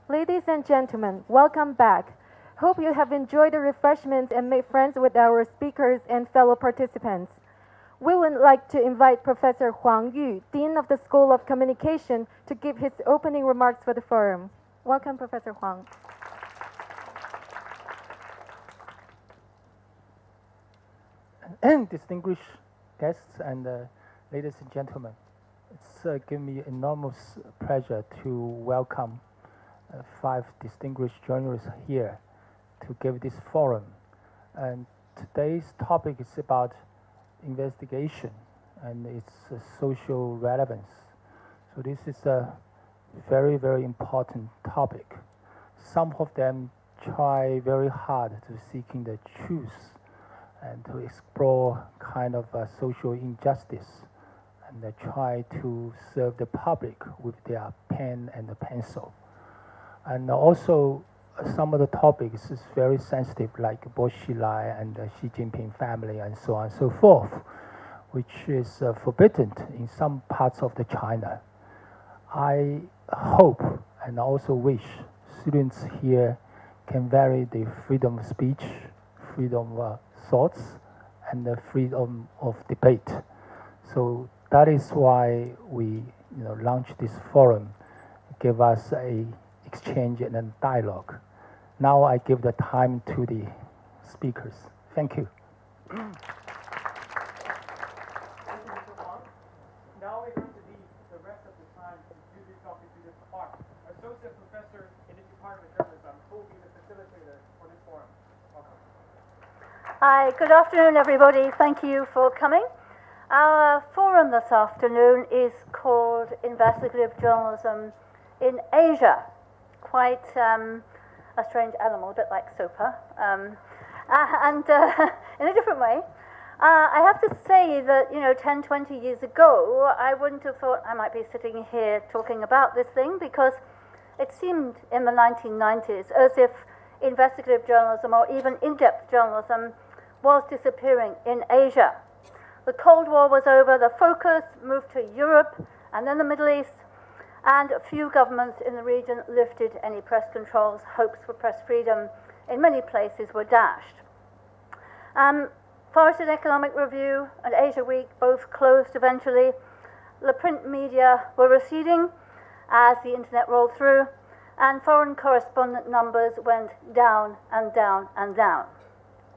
Ladies and gentlemen, welcome back. Hope you have enjoyed the refreshments and made friends with our speakers and fellow participants. We would like to invite Professor Huang Yu, Dean of the School of Communication, to give his opening remarks for the forum. Welcome, Professor Huang. Distinguished guests and ladies and gentlemen, it's given me enormous pleasure to welcome 5 distinguished journalists here to give this forum. And today's topic is about investigation and its social relevance. So this is a very, very important topic. Some of them try very hard to seeking the truth and to explore kind of social injustice, and they try to serve the public with their pen and the pencil. And also, some of the topics is very sensitive, like Bo Xilai and the Xi Jinping family and so on and so forth, which is forbidden in some parts of the China. I hope and also wish students here can vary the freedom of speech, freedom of thoughts, and the freedom of debate. So that is why we launched this forum, give us a exchange and a dialogue. Now I give the time to the speakers. Thank you. Thank you, Mr. Wang. Now we're going to leave the rest of the time to the topic to this part. Associate Professor in the Department of Journalism, who will be the facilitator for this forum. Welcome. Hi, good afternoon, everybody. Thank you for coming. Our forum this afternoon is called Investigative Journalism in Asia. Quite a strange animal, a bit like SOPA, and in a different way. I have to say that, 10, 20 years ago, I wouldn't have thought I might be sitting here talking about this thing, because it seemed in the 1990s as if investigative journalism or even in-depth journalism was disappearing in Asia. The Cold War was over, the focus moved to Europe and then the Middle East, and a few governments in the region lifted any press controls. Hopes for press freedom in many places were dashed. Forest Economic Review and Asia Week both closed eventually. The print media were receding as the internet rolled through, and foreign correspondent numbers went down and down and down.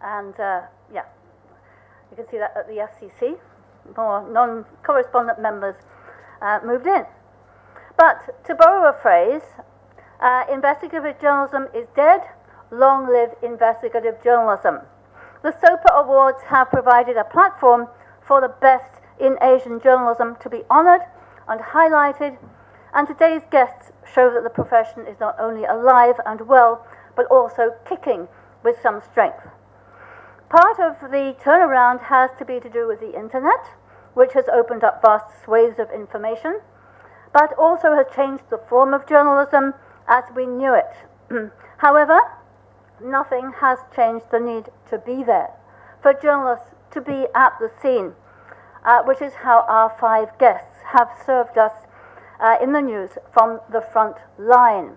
And you can see that at the FCC. More non-correspondent members moved in. But to borrow a phrase, investigative journalism is dead. Long live investigative journalism. The SOPA Awards have provided a platform for the best in Asian journalism to be honored and highlighted, and today's guests show that the profession is not only alive and well, but also kicking with some strength. Part of the turnaround has to be to do with the internet, which has opened up vast swathes of information, but also has changed the form of journalism as we knew it. However, nothing has changed the need to be there, for journalists to be at the scene, which is how our 5 guests have served us in the news from the front line.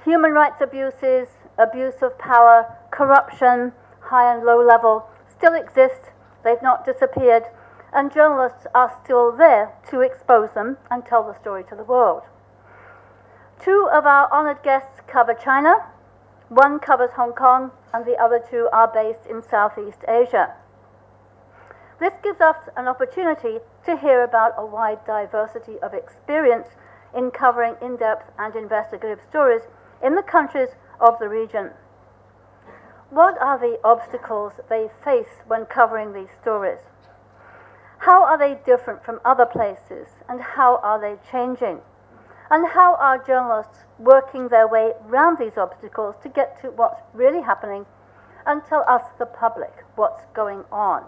Human rights abuses, abuse of power, corruption, high and low level, still exist. They've not disappeared, and journalists are still there to expose them and tell the story to the world. 2 of our honored guests cover China, 1 covers Hong Kong, and the other 2 are based in Southeast Asia. This gives us an opportunity to hear about a wide diversity of experience in covering in-depth and investigative stories in the countries of the region. What are the obstacles they face when covering these stories? How are they different from other places, and how are they changing? And how are journalists working their way around these obstacles to get to what's really happening and tell us, the public, what's going on?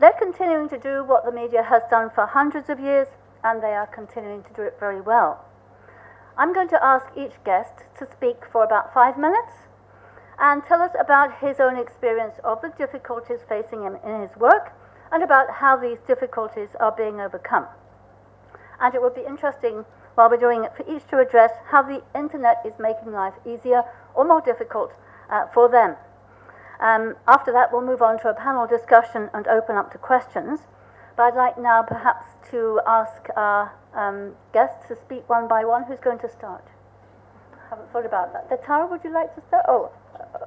They're continuing to do what the media has done for hundreds of years, and they are continuing to do it very well. I'm going to ask each guest to speak for about 5 minutes and tell us about his own experience of the difficulties facing him in his work and about how these difficulties are being overcome. And it would be interesting while we're doing it, for each to address how the internet is making life easier or more difficult for them. After that, we'll move on to a panel discussion and open up to questions. But I'd like now perhaps to ask our guests to speak one by one. Who's going to start? Haven't thought about that. Tatara, would you like to start? Oh,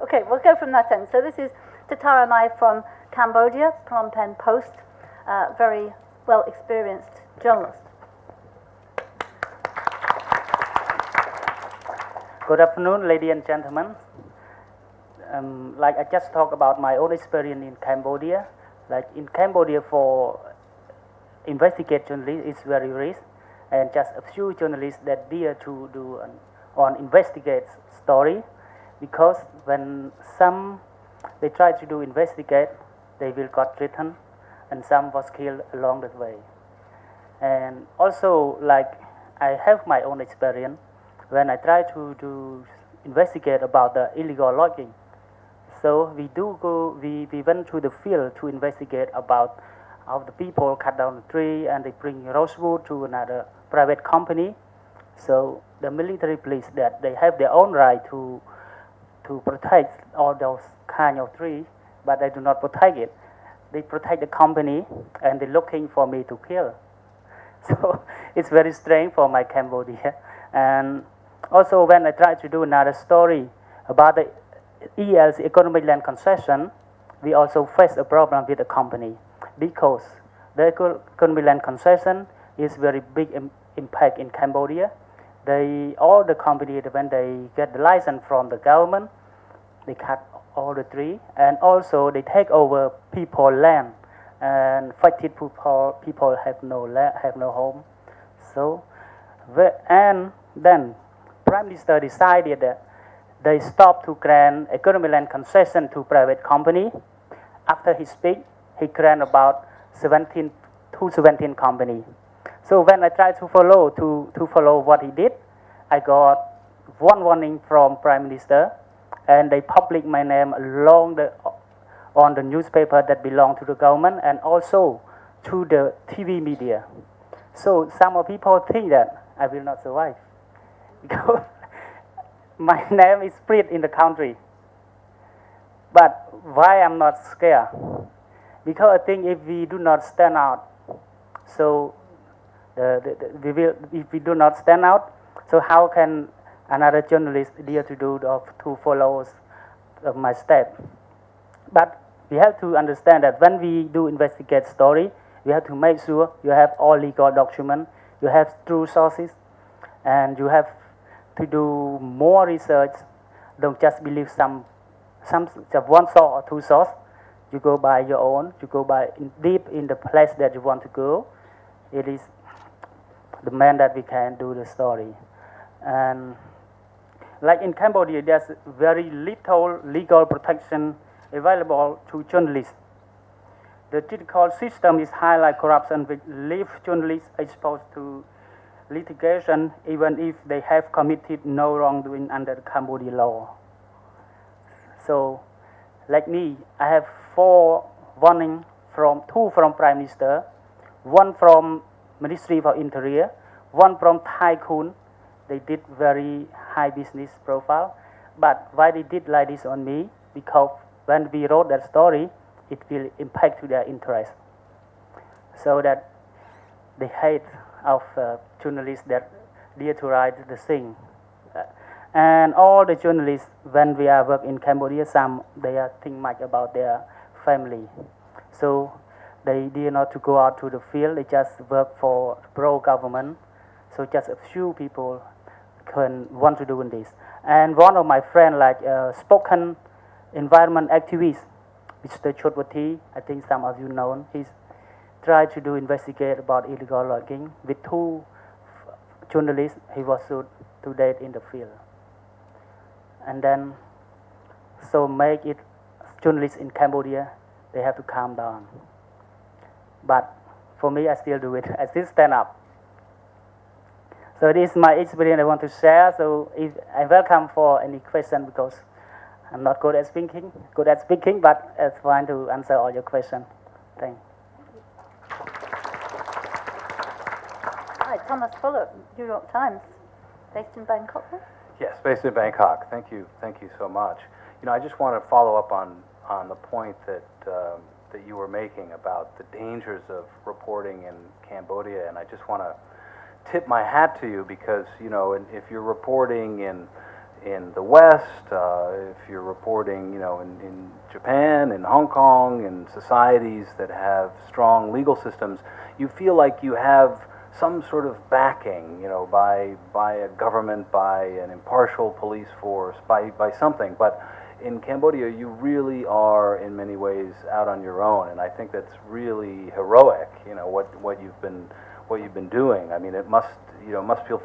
okay, we'll go from that end. So this is Tatara Mai from Cambodia, Phnom Penh Post, very well experienced journalist. Good afternoon, ladies and gentlemen. Like I just talked about my own experience in Cambodia. Like in Cambodia, for investigate journalists, it's very rare, and just a few journalists that dare to do on investigate story, because when some they try to do investigate, they will got written, and some was killed along the way. And also, like I have my own experience when I try to investigate about the illegal logging. So we went to the field to investigate about how the people cut down the tree and they bring rosewood to another private company. So the military police that they have their own right to protect all those kind of trees, but they do not protect it. They protect the company and they're looking for me to kill. So it's very strange for my Cambodia. And also when I try to do another story about the EL's economic land concession, we also face a problem with the company, because the economic land concession is very big impact in Cambodia. All the companies, when they get the license from the government, they cut all the tree, and also they take over people land, and affected people have no land, have no home. So, and then Prime Minister decided that they stopped to grant economic land concession to private company. After he speak, he grant about 17 company. So when I tried to follow what he did, I got one warning from Prime Minister, and they published my name on the newspaper that belong to the government, and also to the TV media. So some of people think that I will not survive, because my name is spread in the country. But why I'm not scared? Because I think if we do not stand out, so if we do not stand out, so how can another journalist dare to follow my step? But we have to understand that when we do investigate story, we have to make sure you have all legal documents, you have true sources, and you have to do more research. Don't just believe some one source or two sources. You go by your own. You go by deep in the place that you want to go. It is the man that we can do the story. And like in Cambodia, there's very little legal protection available to journalists. The judicial system is highlight corruption, which leave journalists exposed to litigation even if they have committed no wrongdoing under the Cambodian law. So, like me, I have 4 warnings two from Prime Minister, 1 from Ministry for Interior, 1 from Tycoon. They did very high business profile. But why they did like this on me? Because when we wrote that story, it will impact to their interest. So that they hate of journalists that dare to write the thing. And all the journalists, when we are work in Cambodia, some they think much about their family. So they dare not to go out to the field, they just work for pro-government. So just a few people can want to do this. And one of my friends, like spoken environment activist, Mr. Chotwati, I think some of you know, he's tried to do investigate about illegal logging with 2 journalists. He was shot to death in the field. And then, so make it journalists in Cambodia, they have to calm down. But for me, I still do it. I still stand up. So this is my experience I want to share. So I welcome for any question, because I'm not good at speaking, but it's fine to answer all your questions. Thanks. Right. Thomas Fuller, New York Times, based in Bangkok. Yes, based in Bangkok. Thank you so much. You know, I just want to follow up on the point that that you were making about the dangers of reporting in Cambodia, and I just want to tip my hat to you because, you know, if you're reporting in the West, if you're reporting, you know, in Japan, in Hong Kong, in societies that have strong legal systems, you feel like you have some sort of backing, you know, by a government, by an impartial police force, by something. But in Cambodia, you really are, in many ways, out on your own, and I think that's really heroic. You know, what you've been doing. I mean, it must feel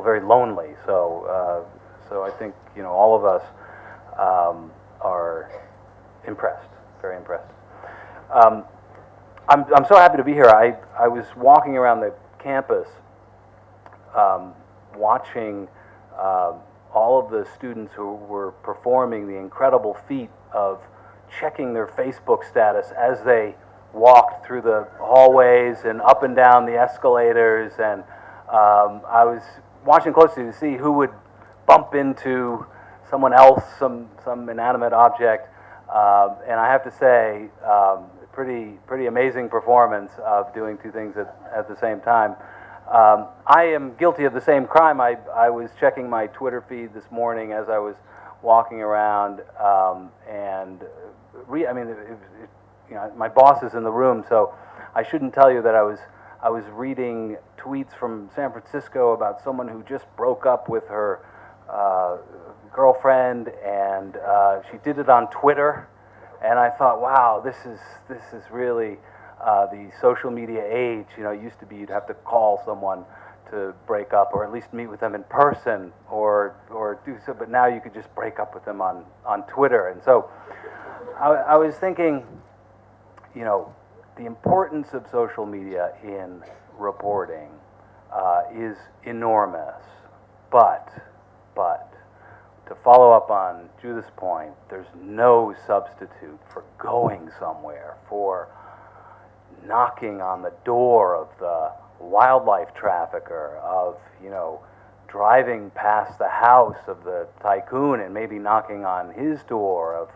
very lonely. So I think, you know, all of us are impressed, very impressed. I'm so happy to be here. I was walking around the campus, watching all of the students who were performing the incredible feat of checking their Facebook status as they walked through the hallways and up and down the escalators, and I was watching closely to see who would bump into someone else, some inanimate object, and I have to say, pretty amazing performance of doing two things at the same time. I am guilty of the same crime. I was checking my Twitter feed this morning as I was walking around, and you know, my boss is in the room, so I shouldn't tell you that I was reading tweets from San Francisco about someone who just broke up with her girlfriend, and she did it on Twitter, and I thought, wow, this is really the social media age. You know, it used to be you'd have to call someone to break up, or at least meet with them in person, or do so. But now you could just break up with them on Twitter. And so I was thinking, you know, the importance of social media in reporting is enormous. But to follow up on Judith's point, there's no substitute for going somewhere, for knocking on the door of the wildlife trafficker, of, you know, driving past the house of the tycoon and maybe knocking on his door of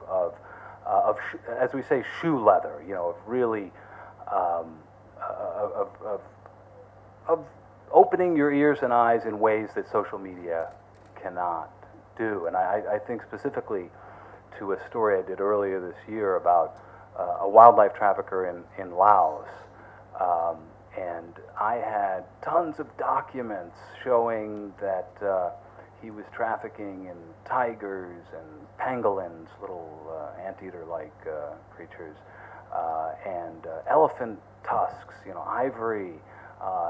as we say, shoe leather, you know, of really of opening your ears and eyes in ways that social media cannot do. And I think specifically to a story I did earlier this year about a wildlife trafficker in Laos, and I had tons of documents showing that he was trafficking in tigers and pangolins, little anteater-like creatures, and elephant tusks, you know, ivory,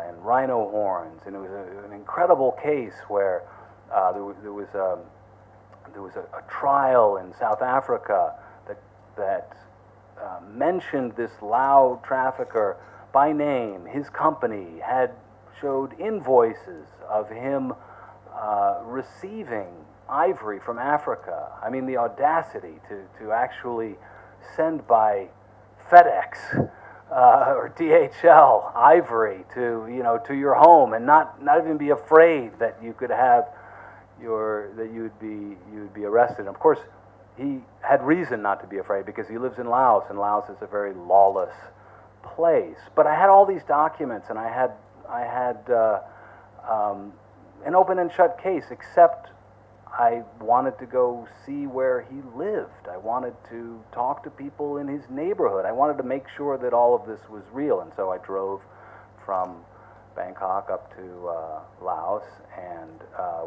and rhino horns. And it was an incredible case where there was a trial in South Africa that mentioned this Lao trafficker by name. His company had showed invoices of him receiving ivory from Africa. I mean, the audacity to actually send by FedEx or DHL ivory to your home, and not even be afraid that you could have you would be arrested. And of course, he had reason not to be afraid because he lives in Laos, and Laos is a very lawless place. But I had all these documents, and I had an open and shut case, except I wanted to go see where he lived. I wanted to talk to people in his neighborhood. I wanted to make sure that all of this was real, and so I drove from Bangkok up to Laos and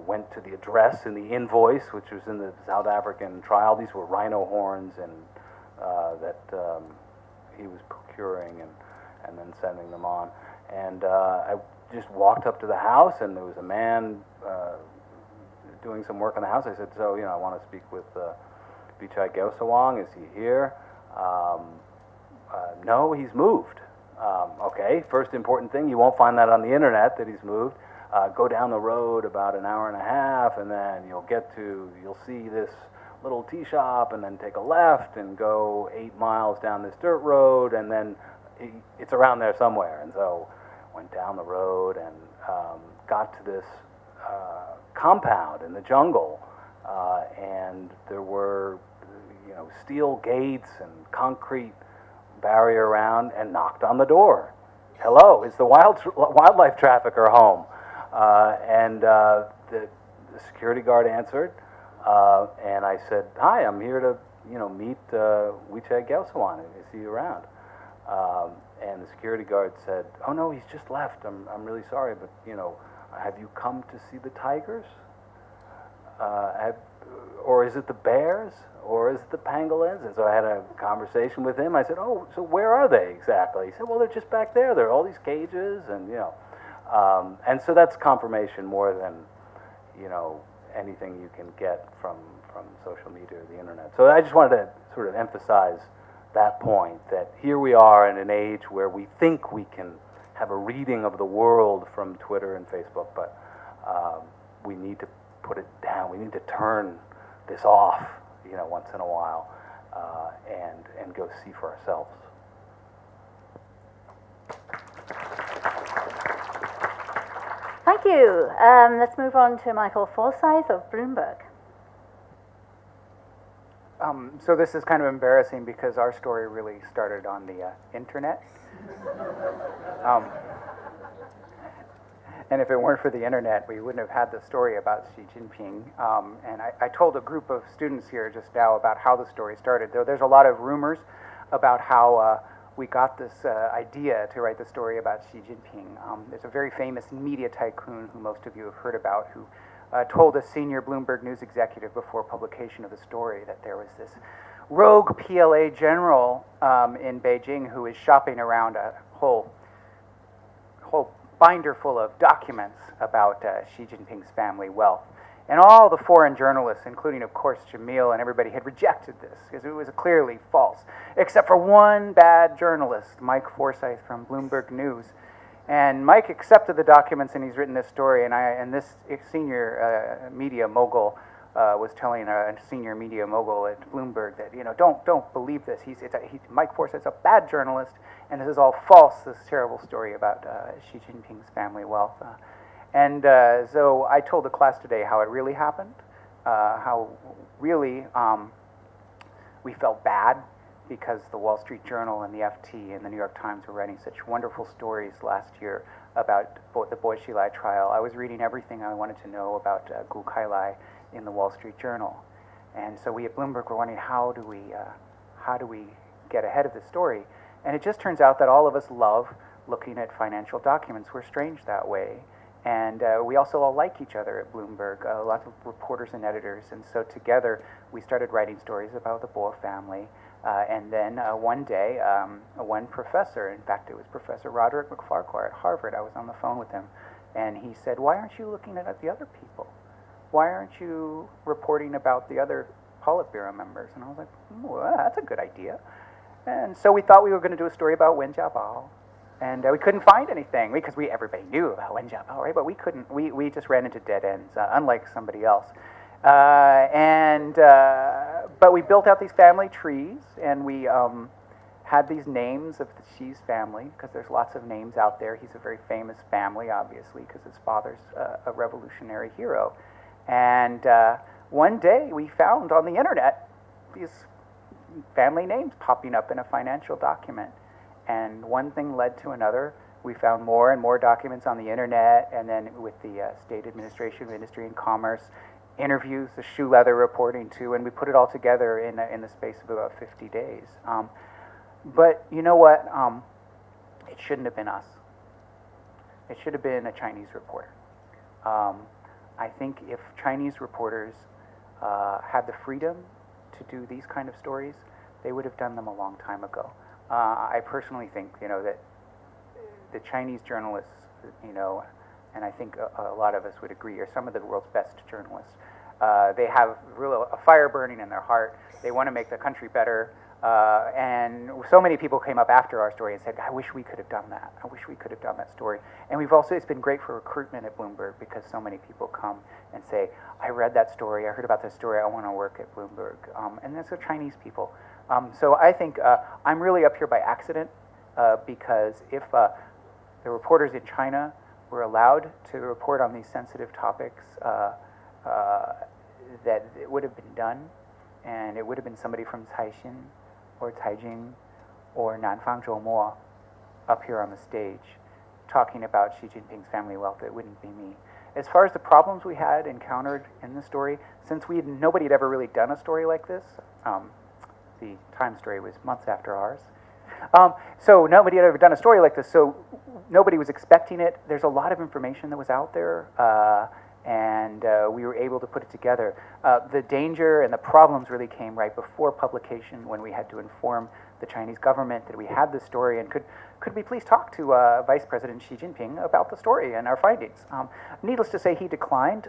went to the address in the invoice, which was in the South African trial. These were rhino horns and that he was procuring and then sending them on. And I just walked up to the house, and there was a man doing some work on the house. I said, so, I want to speak with Bichai Geosawang. Is he here? No, he's moved. Okay, first important thing, you won't find that on the internet that he's moved. Go down the road about an hour and a half, and then you'll see this little tea shop, and then take a left and go 8 miles down this dirt road, and then it's around there somewhere. And so went down the road, and got to this compound in the jungle, and there were, steel gates and concrete barrier around, and knocked on the door. Hello, is the wildlife trafficker home? And the security guard answered, and I said, "Hi, I'm here to, meet Wiche Gelsawan. Is he around?" And the security guard said, "Oh no, he's just left. I'm really sorry, but have you come to see the tigers? Or is it the bears? Or is it the pangolins?" And so I had a conversation with him. I said, "Oh, so where are they exactly?" He said, "Well, they're just back there. There are all these cages, and and so that's confirmation more than anything you can get from social media or the internet. So I just wanted to sort of emphasize that point, that here we are in an age where we think we can have a reading of the world from Twitter and Facebook, but we need to put it down. We need to turn this off, once in a while, and go see for ourselves. Thank you. Let's move on to Michael Forsyth of Bloomberg. So this is kind of embarrassing because our story really started on the internet. And if it weren't for the internet, we wouldn't have had the story about Xi Jinping. And I told a group of students here just now about how the story started. There's a lot of rumors about how we got this idea to write the story about Xi Jinping. There's a very famous media tycoon who most of you have heard about, who told a senior Bloomberg News executive before publication of the story that there was this rogue PLA general in Beijing who is shopping around a whole binder full of documents about Xi Jinping's family wealth. And all the foreign journalists, including, of course, Jamil and everybody, had rejected this because it was clearly false, except for one bad journalist, Mike Forsyth from Bloomberg News. And Mike accepted the documents, and he's written this story. And this senior media mogul was telling a senior media mogul at Bloomberg that don't believe this. Mike Forsyth's a bad journalist, and this is all false. This terrible story about Xi Jinping's family wealth. So I told the class today how it really happened, how really we felt bad because the Wall Street Journal and the FT and the New York Times were writing such wonderful stories last year about the Bo Xilai trial. I was reading everything I wanted to know about Gu Kailai in the Wall Street Journal. And so we at Bloomberg were wondering, how do we get ahead of this story? And it just turns out that all of us love looking at financial documents. We're strange that way. And we also all like each other at Bloomberg, lots of reporters and editors. And so together we started writing stories about the Bo family. And then one day, one professor, in fact it was Professor Roderick McFarquhar at Harvard, I was on the phone with him, and he said, "Why aren't you looking at the other people? Why aren't you reporting about the other Politburo members?" And I was like, "Well, that's a good idea." And so we thought we were going to do a story about Wen Jiabao. And we couldn't find anything because everybody knew about Wen Jiabao, right? But we couldn't. We just ran into dead ends, unlike somebody else. But we built out these family trees, and we had these names of the Xi's family because there's lots of names out there. He's a very famous family, obviously, because his father's a revolutionary hero. And one day we found on the internet these family names popping up in a financial document. And one thing led to another. We found more and more documents on the internet, and then with the State Administration of Industry and Commerce, interviews, the shoe leather reporting too, and we put it all together in the space of about 50 days. But you know what? It shouldn't have been us. It should have been a Chinese reporter. I think if Chinese reporters had the freedom to do these kind of stories, they would have done them a long time ago. I personally think, that the Chinese journalists, and I think a lot of us would agree, are some of the world's best journalists. They have really a fire burning in their heart. They want to make the country better. And so many people came up after our story and said, "I wish we could have done that. I wish we could have done that story." And it's been great for recruitment at Bloomberg because so many people come and say, "I read that story, I heard about that story, I want to work at Bloomberg." And that's the Chinese people. So I think I'm really up here by accident because if the reporters in China were allowed to report on these sensitive topics, that it would have been done, and it would have been somebody from Caixin or Caijing or Nanfang Zhoumo up here on the stage talking about Xi Jinping's family wealth. It wouldn't be me. As far as the problems we had encountered in the story, since nobody had ever really done a story like this, the Time story was months after ours. So nobody had ever done a story like this, so nobody was expecting it. There's a lot of information that was out there, and we were able to put it together. The danger and the problems really came right before publication, when we had to inform the Chinese government that we had this story, and could we please talk to Vice President Xi Jinping about the story and our findings. Needless to say, he declined.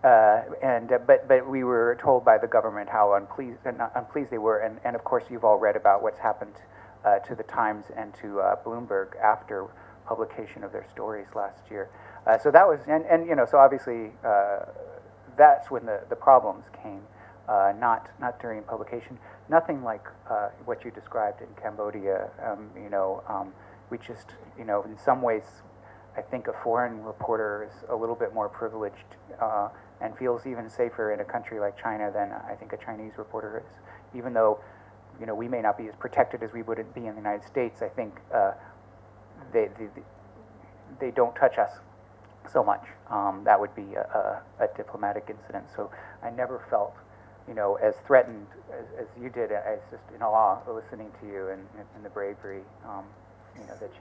But we were told by the government how unpleased they were, and of course you've all read about what's happened to the Times and to Bloomberg after publication of their stories last year. So that was, and you know, so obviously that's when the problems came, not during publication. Nothing like what you described in Cambodia. We just, in some ways, I think a foreign reporter is a little bit more privileged and feels even safer in a country like China than I think a Chinese reporter is. Even though, we may not be as protected as we would be in the United States, I think they don't touch us so much. That would be a diplomatic incident. So I never felt, as threatened as you did. I was just in awe listening to you and the bravery. That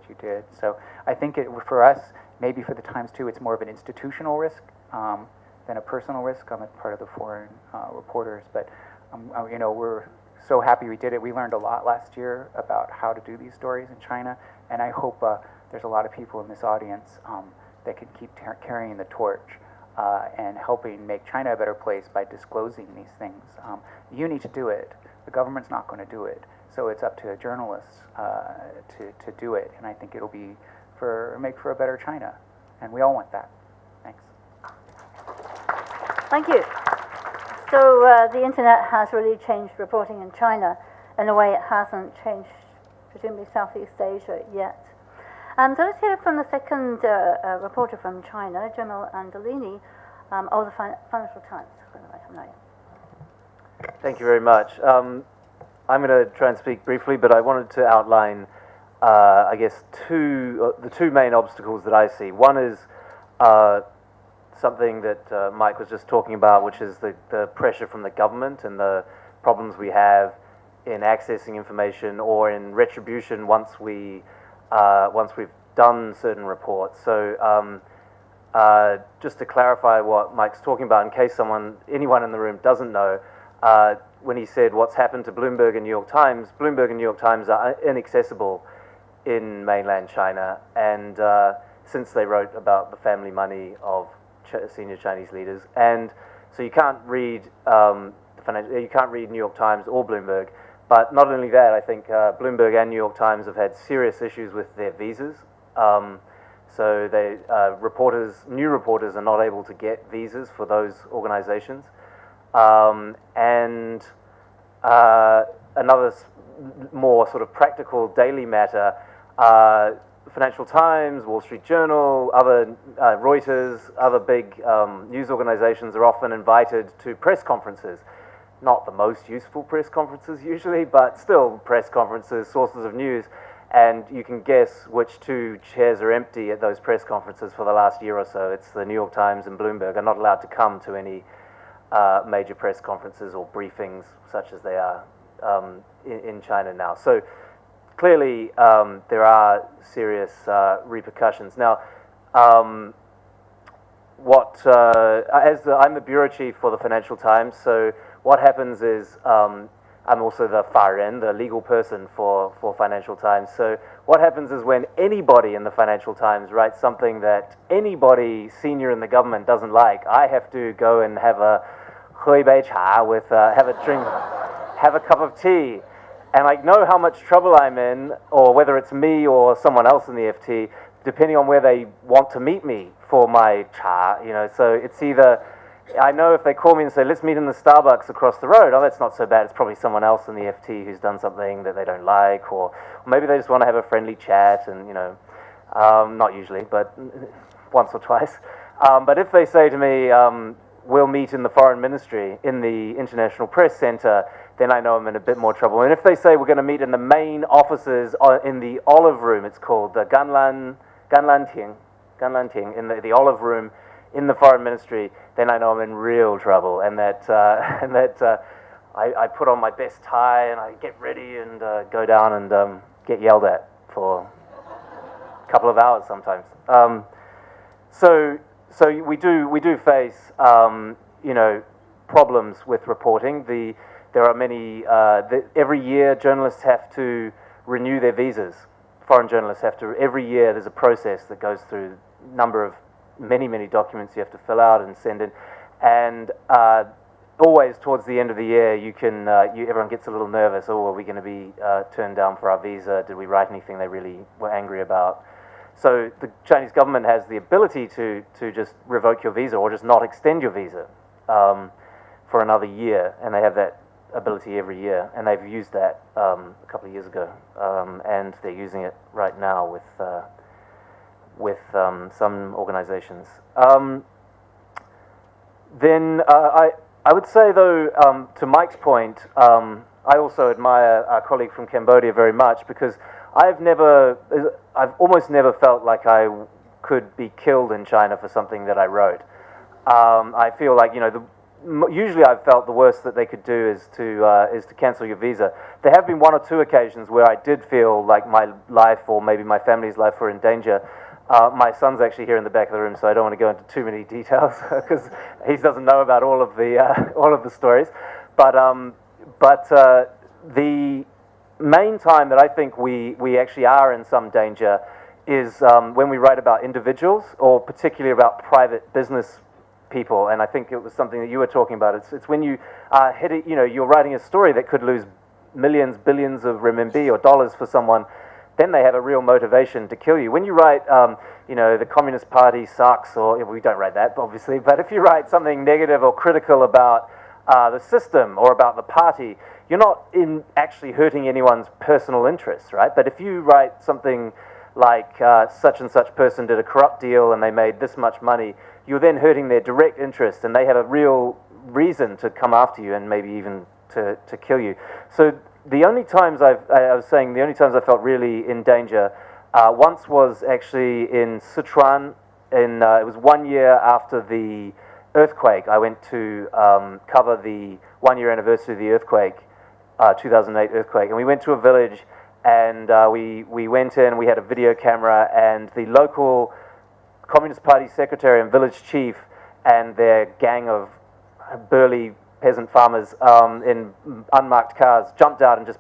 you did. So I think for us, maybe for the Times too, it's more of an institutional risk than a personal risk on the part of the foreign reporters. But we're so happy we did it. We learned a lot last year about how to do these stories in China, and I hope there's a lot of people in this audience that can keep carrying the torch and helping make China a better place by disclosing these things. You need to do it. The government's not going to do it. So it's up to journalists to do it, and I think it'll make for a better China, and we all want that. Thanks. Thank you. So the internet has really changed reporting in China in a way it hasn't changed, presumably Southeast Asia yet. So let's hear from the second reporter from China, Jamil Andolini, of the Financial Times. Thank you very much. I'm going to try and speak briefly, but I wanted to outline, I guess, the two main obstacles that I see. One is something that Mike was just talking about, which is the pressure from the government and the problems we have in accessing information or in retribution once we've done certain reports. So just to clarify what Mike's talking about, in case anyone in the room doesn't know, when he said what's happened to Bloomberg and New York Times, Bloomberg and New York Times are inaccessible in mainland China, and since they wrote about the family money of senior Chinese leaders, and so you can't read New York Times or Bloomberg. But not only that, I think Bloomberg and New York Times have had serious issues with their visas. So new reporters are not able to get visas for those organizations. And another more sort of practical daily matter, Financial Times, Wall Street Journal, other Reuters, other big news organizations are often invited to press conferences. Not the most useful press conferences usually, but still press conferences, sources of news, and you can guess which two chairs are empty at those press conferences for the last year or so. It's the New York Times and Bloomberg are not allowed to come to any major press conferences or briefings such as they are in China now. So clearly there are serious repercussions. Now, I'm the bureau chief for the Financial Times, so what happens is I'm also the Faren, the legal person for Financial Times. So what happens is when anybody in the Financial Times writes something that anybody senior in the government doesn't like, I have to go and have a hui bei cha with have a drink, have a cup of tea, and I know how much trouble I'm in, or whether it's me or someone else in the FT, depending on where they want to meet me for my cha. So it's either, I know if they call me and say, let's meet in the Starbucks across the road, oh, that's not so bad. It's probably someone else in the FT who's done something that they don't like, or maybe they just want to have a friendly chat and, Not usually, but once or twice. But if they say to me, we'll meet in the foreign ministry, in the International Press Center, then I know I'm in a bit more trouble. And if they say we're going to meet in the main offices in the Olive Room, it's called the Ganlanting, in the Olive Room in the foreign ministry, then I know I'm in real trouble, and that I put on my best tie and I get ready and go down and get yelled at for a couple of hours sometimes. So we do face problems with reporting. There are many. Every year, journalists have to renew their visas. Foreign journalists have to. Every year, there's a process that goes through many documents you have to fill out and send in, and always towards the end of the year, everyone gets a little nervous. Oh, are we going to be turned down for our visa? Did we write anything they really were angry about? So the Chinese government has the ability to just revoke your visa or just not extend your visa for another year, and they have that ability every year, and they've used that a couple of years ago, and they're using it right now with some organizations. Then I would say, though, to Mike's point, I also admire our colleague from Cambodia very much, because I've almost never felt like I could be killed in China for something that I wrote. I feel like, usually I've felt the worst that they could do is to cancel your visa. There have been one or two occasions where I did feel like my life or maybe my family's life were in danger. My son's actually here in the back of the room, so I don't want to go into too many details because he doesn't know about all of the stories. But the main time that I think we actually are in some danger is when we write about individuals, or particularly about private business people. And I think it was something that you were talking about. It's when you are you're writing a story that could lose millions, billions of renminbi or dollars for someone. Then they have a real motivation to kill you. When you write, the Communist Party sucks, or we don't write that, obviously, but if you write something negative or critical about the system or about the party, you're not actually hurting anyone's personal interests, right? But if you write something like such and such person did a corrupt deal and they made this much money, you're then hurting their direct interest, and they have a real reason to come after you and maybe even to kill you. So the only times I felt really in danger, once was actually in Sichuan. It was 1 year after the earthquake. I went to cover the 1 year anniversary of the earthquake, 2008 earthquake, and we went to a village, and we went in. We had a video camera, and the local Communist Party secretary and village chief and their gang of burly peasant farmers in unmarked cars jumped out and just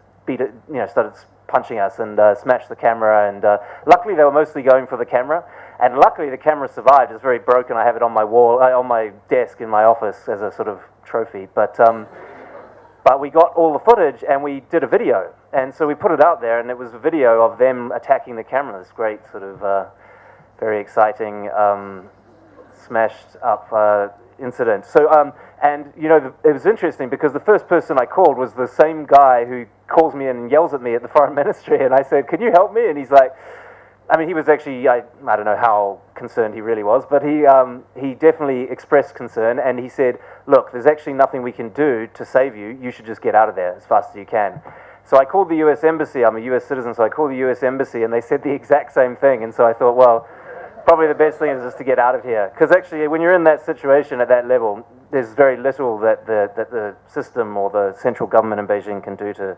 started punching us and smashed the camera. And luckily, they were mostly going for the camera. And luckily, the camera survived. It's very broken. I have it on my wall, on my desk in my office as a sort of trophy. But we got all the footage and we did a video. And so we put it out there, and it was a video of them attacking the camera. This great sort of very exciting smashed up incident. So it was interesting because the first person I called was the same guy who calls me and yells at me at the foreign ministry, and I said, "Can you help me?" And he's like, he was actually, I don't know how concerned he really was, but he definitely expressed concern, and he said, "Look, there's actually nothing we can do to save you. You should just get out of there as fast as you can." So I called the US Embassy. I'm a US citizen, so I called the US Embassy, and they said the exact same thing. And so I thought, well, probably the best thing is just to get out of here. Because actually, when you're in that situation at that level, there's very little that the system or the central government in Beijing can do to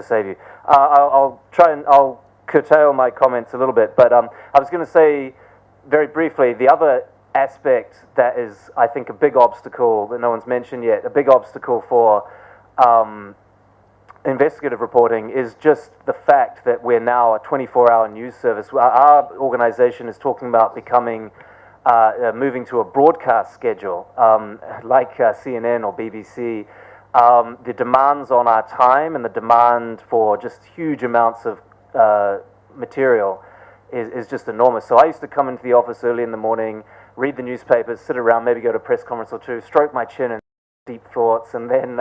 save you. I'll curtail my comments a little bit, but I was going to say very briefly, the other aspect that is, I think, a big obstacle that no one's mentioned yet, a big obstacle for investigative reporting is just the fact that we're now a 24-hour news service. Our organization is talking about becoming, moving to a broadcast schedule, like CNN or BBC. The demands on our time and the demand for just huge amounts of material is just enormous. So I used to come into the office early in the morning, read the newspapers, sit around, maybe go to a press conference or two, stroke my chin and deep thoughts, and then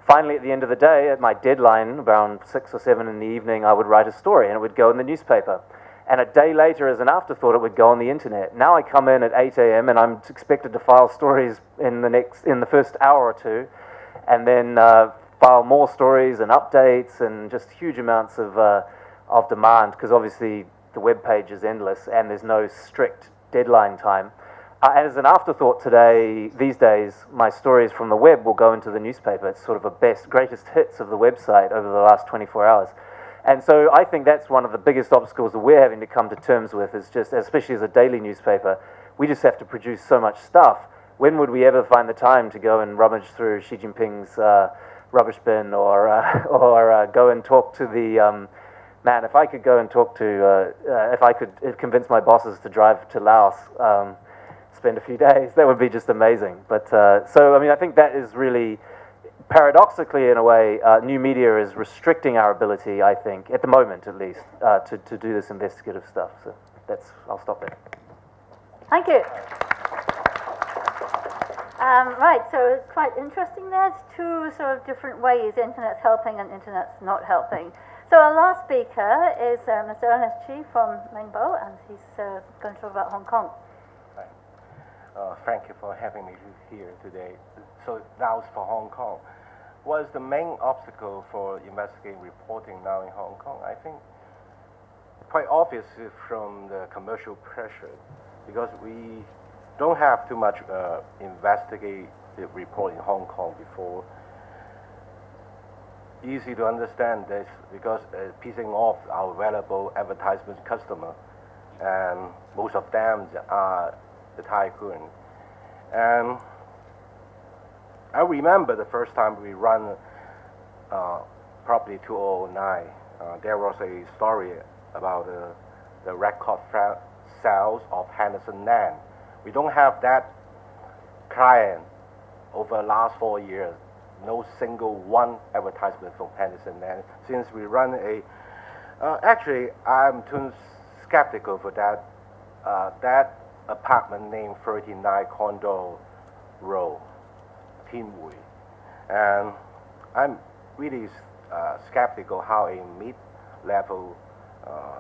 finally at the end of the day, at my deadline, around 6 or 7 in the evening, I would write a story and it would go in the newspaper. and a day later, as an afterthought, it would go on the internet. Now I come in at 8 a.m. and I'm expected to file stories in the first hour or two, and then file more stories and updates and just huge amounts of demand, because obviously the web page is endless and there's no strict deadline time. As an afterthought these days, my stories from the web will go into the newspaper. It's sort of a greatest hits of the website over the last 24 hours. And so I think that's one of the biggest obstacles that we're having to come to terms with, is just, especially as a daily newspaper, we just have to produce so much stuff. When would we ever find the time to go and rummage through Xi Jinping's rubbish bin, or go and talk to the, man, if I could go and talk to, if I could convince my bosses to drive to Laos, spend a few days, that would be just amazing. But so, I mean, I think that is really, paradoxically in a way, new media is restricting our ability, I think, at the moment at least, to do this investigative stuff. So I'll stop there. Thank you. Right, so it's quite interesting. There's two sort of different ways internet's helping and internet's not helping. So our last speaker is Mr. Ernest Chi from Ningbo, and he's going to talk about Hong Kong. Thank you for having me here today. So now for Hong Kong. What is the main obstacle for investigative reporting now in Hong Kong? I think quite obvious from the commercial pressure, because we don't have too much investigative report in Hong Kong before. Easy to understand this because pissing off our valuable advertisement customer, and most of them are the tycoon. And I remember the first time we run Property 2009, there was a story about the record sales of Henderson Land. We don't have that client over the last 4 years. No single one advertisement from Henderson Land. Since we run actually, I'm too skeptical for that. That apartment named 39 Condo Row, Tin Wui. And I'm really skeptical how a mid-level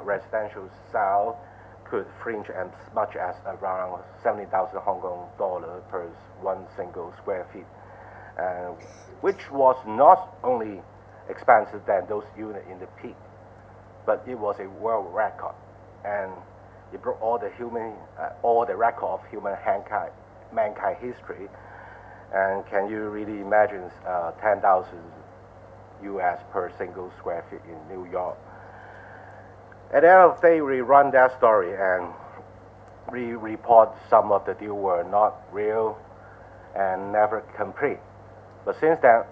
residential sale could fringe as much as around 70,000 Hong Kong dollars per one single square feet, which was not only expensive than those units in the peak, but it was a world record, and it broke all the record of mankind history. And can you really imagine 10,000 US per single square feet in New York? At the end of the day, we run that story and we report some of the deals were not real and never complete. But since then,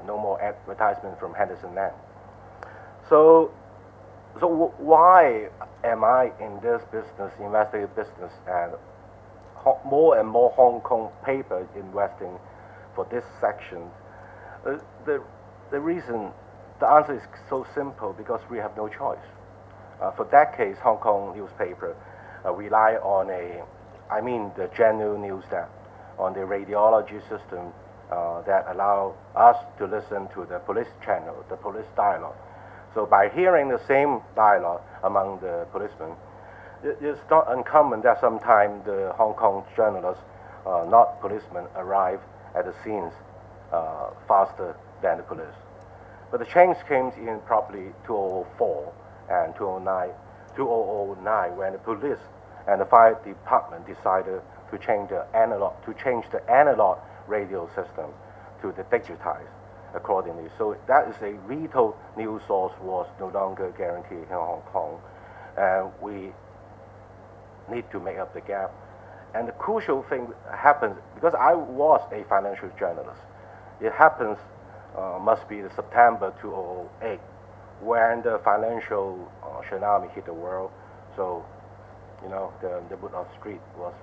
no more advertisement from Henderson Land. So why am I in this business, investigative business, and more and more Hong Kong paper investing for this section? The reason, the answer is so simple, because we have no choice. For decades, Hong Kong newspaper rely on the general news that on the radiology system that allow us to listen to the police channel, the police dialogue. So by hearing the same dialogue among the policemen, it's not uncommon that sometimes the Hong Kong journalists, not policemen, arrive at the scenes faster than the police. But the change came in probably 2004 and 2009 when the police and the fire department decided to change the analog radio system to the digitized accordingly. So that is a vital news source was no longer guaranteed in Hong Kong, and we need to make up the gap. And the crucial thing happens, because I was a financial journalist, it happens must be the September 2008 when the financial tsunami hit the world. So, you know, the Wood of Street was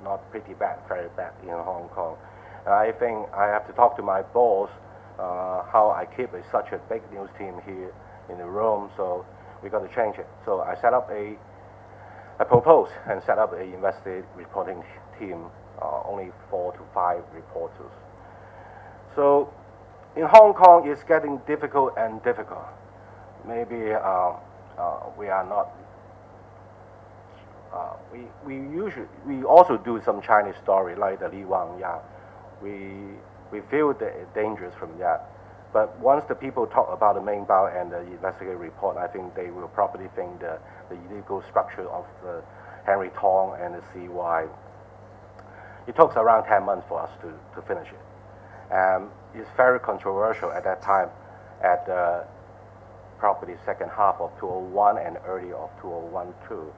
not pretty bad, very bad in Hong Kong. And I think I have to talk to my boss how I keep such a big news team here in the room, so we got to change it. So I set up I proposed and set up an investigative reporting team, only 4 to 5 reporters. So in Hong Kong, it's getting difficult and difficult. Maybe we are not we also do some Chinese story like the Li Wang Ya. We feel dangerous from that. But once the people talk about the main bao and the investigative report, I think they will probably think the illegal structure of the Henry Tong and the CY. It took around 10 months for us to finish it. It's very controversial at that time, at probably second half of 2001 and early of 2012.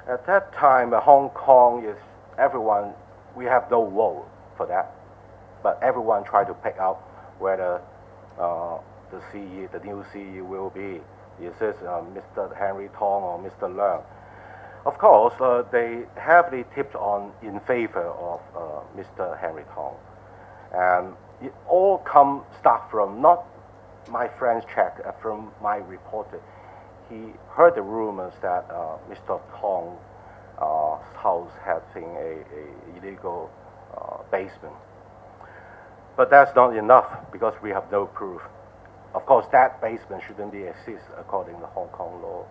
At that time, Hong Kong is everyone, we have no vote for that, but everyone tried to pick out whether the CE, the new CE will be, is this Mr. Henry Tong or Mr. Leung? Of course, they heavily tipped on in favor of Mr. Henry Tong. And it all start from not my friend's check, from my reporter. He heard the rumors that Mr. Tong's house having a illegal basement. But that's not enough because we have no proof. Of course, that basement shouldn't be exist according to Hong Kong law.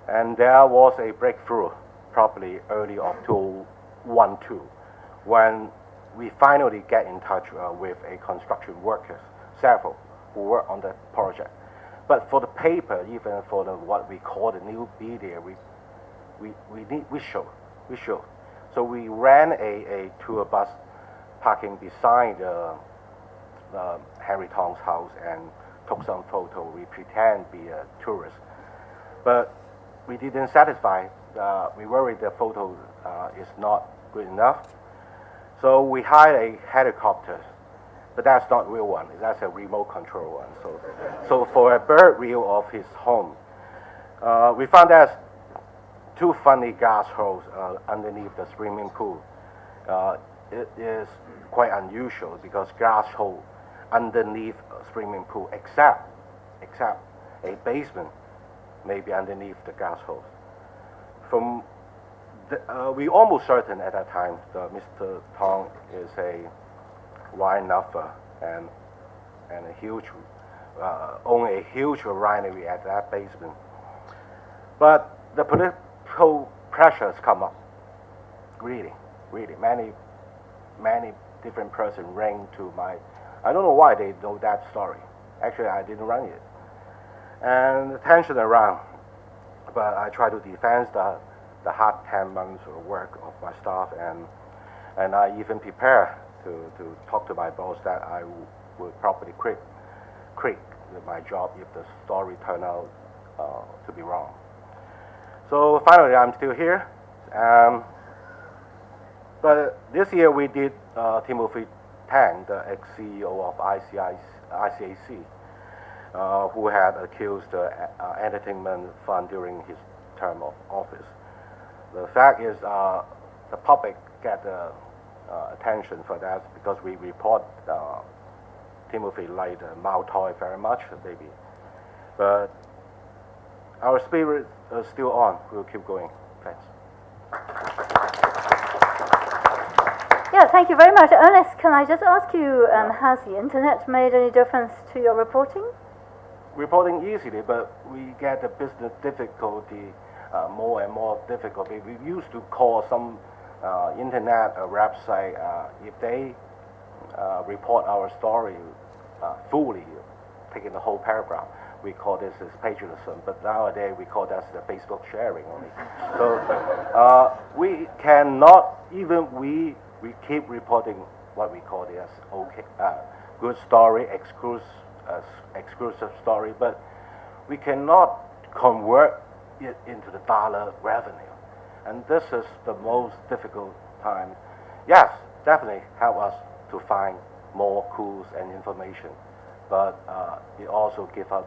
And there was a breakthrough, probably early of 2012, when we finally get in touch with a construction workers, several, who work on the project. But for the paper, even for what we call the new media, we show. So we ran a tour bus parking beside Henry Tong's house and took some photo. We pretend to be a tourist, but we didn't satisfy. We worried the photo is not good enough, so we hired a helicopter. But that's not real one. That's a remote control one. So for a bird view of his home, we found there's two funny gas holes underneath the swimming pool. It is quite unusual because gas hole underneath a swimming pool, except a basement, maybe underneath the gas hole. From we almost certain at that time that Mr. Tong is a wine lover and a huge own a huge winery at that basement. But the political pressures come up. Really, many different persons ring to my. I don't know why they know that story. Actually, I didn't run it. And the tension around. But I try to defend the hard 10 months of work of my staff, and I even prepare to talk to my boss that I would probably quit my job if the story turned out to be wrong. So finally, I'm still here. But this year we did Timothy Tang, the ex-CEO of ICAC, who had accused the entertainment fund during his term of office. The fact is, the public get attention for that because we report Timothy like the Mao toy very much, maybe. But our spirit is still on. We'll keep going. Thanks. Yeah, thank you very much. Ernest, can I just ask you, has the internet made any difference to your reporting? Reporting easily, but we get the business difficulty more and more difficult. We used to call some internet website, if they report our story fully, taking the whole paragraph, we call this as plagiarism, but nowadays we call that the Facebook sharing only. So we cannot, even we keep reporting what we call it as okay, good story, exclusive story, but we cannot convert it into the dollar revenue. And this is the most difficult time. Yes, definitely help us to find more clues and information, but it also gives us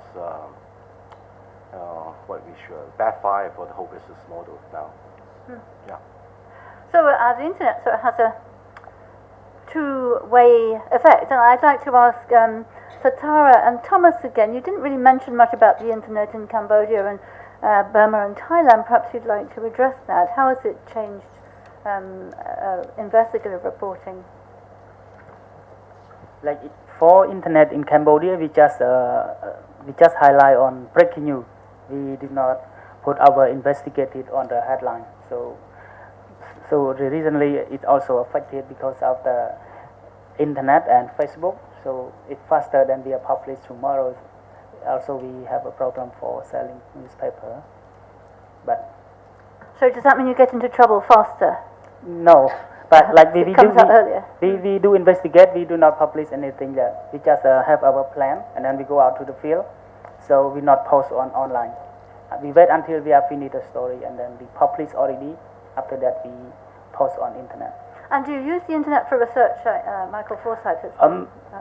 what we should backfire for the whole business model now. Yeah. So the internet sort of has a two-way effect, and I'd like to ask Satara and Thomas again. You didn't really mention much about the internet in Cambodia and Burma and Thailand. Perhaps you'd like to address that. How has it changed investigative reporting? Like for internet in Cambodia, we just highlight on breaking news. We did not put our investigative on the headline. So recently it also affected because of the internet and Facebook. So it's faster than we are published tomorrow. Also, we have a problem for selling newspaper. But So does that mean you get into trouble faster? no, but like It comes out earlier. we do investigate. We do not publish anything yet. We just have our plan, and then we go out to the field. So we not post on online. We wait until we have finished the story, and then we publish already. After that, we post on internet. And do you use the internet for research? Michael Forsyth has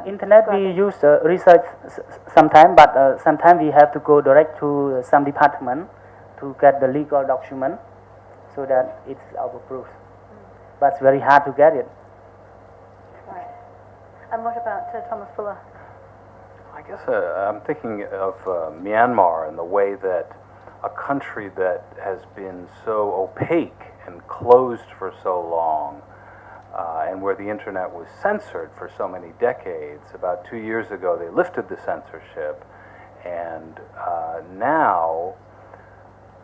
Internet we described. use research sometimes, but sometimes we have to go direct to some department to get the legal document, so that it's our proof. But it's very hard to get it. Right. And what about Thomas Fuller? I guess I'm thinking of Myanmar and the way that a country that has been so opaque and closed for so long, and where the internet was censored for so many decades. About 2 years ago, they lifted the censorship, and now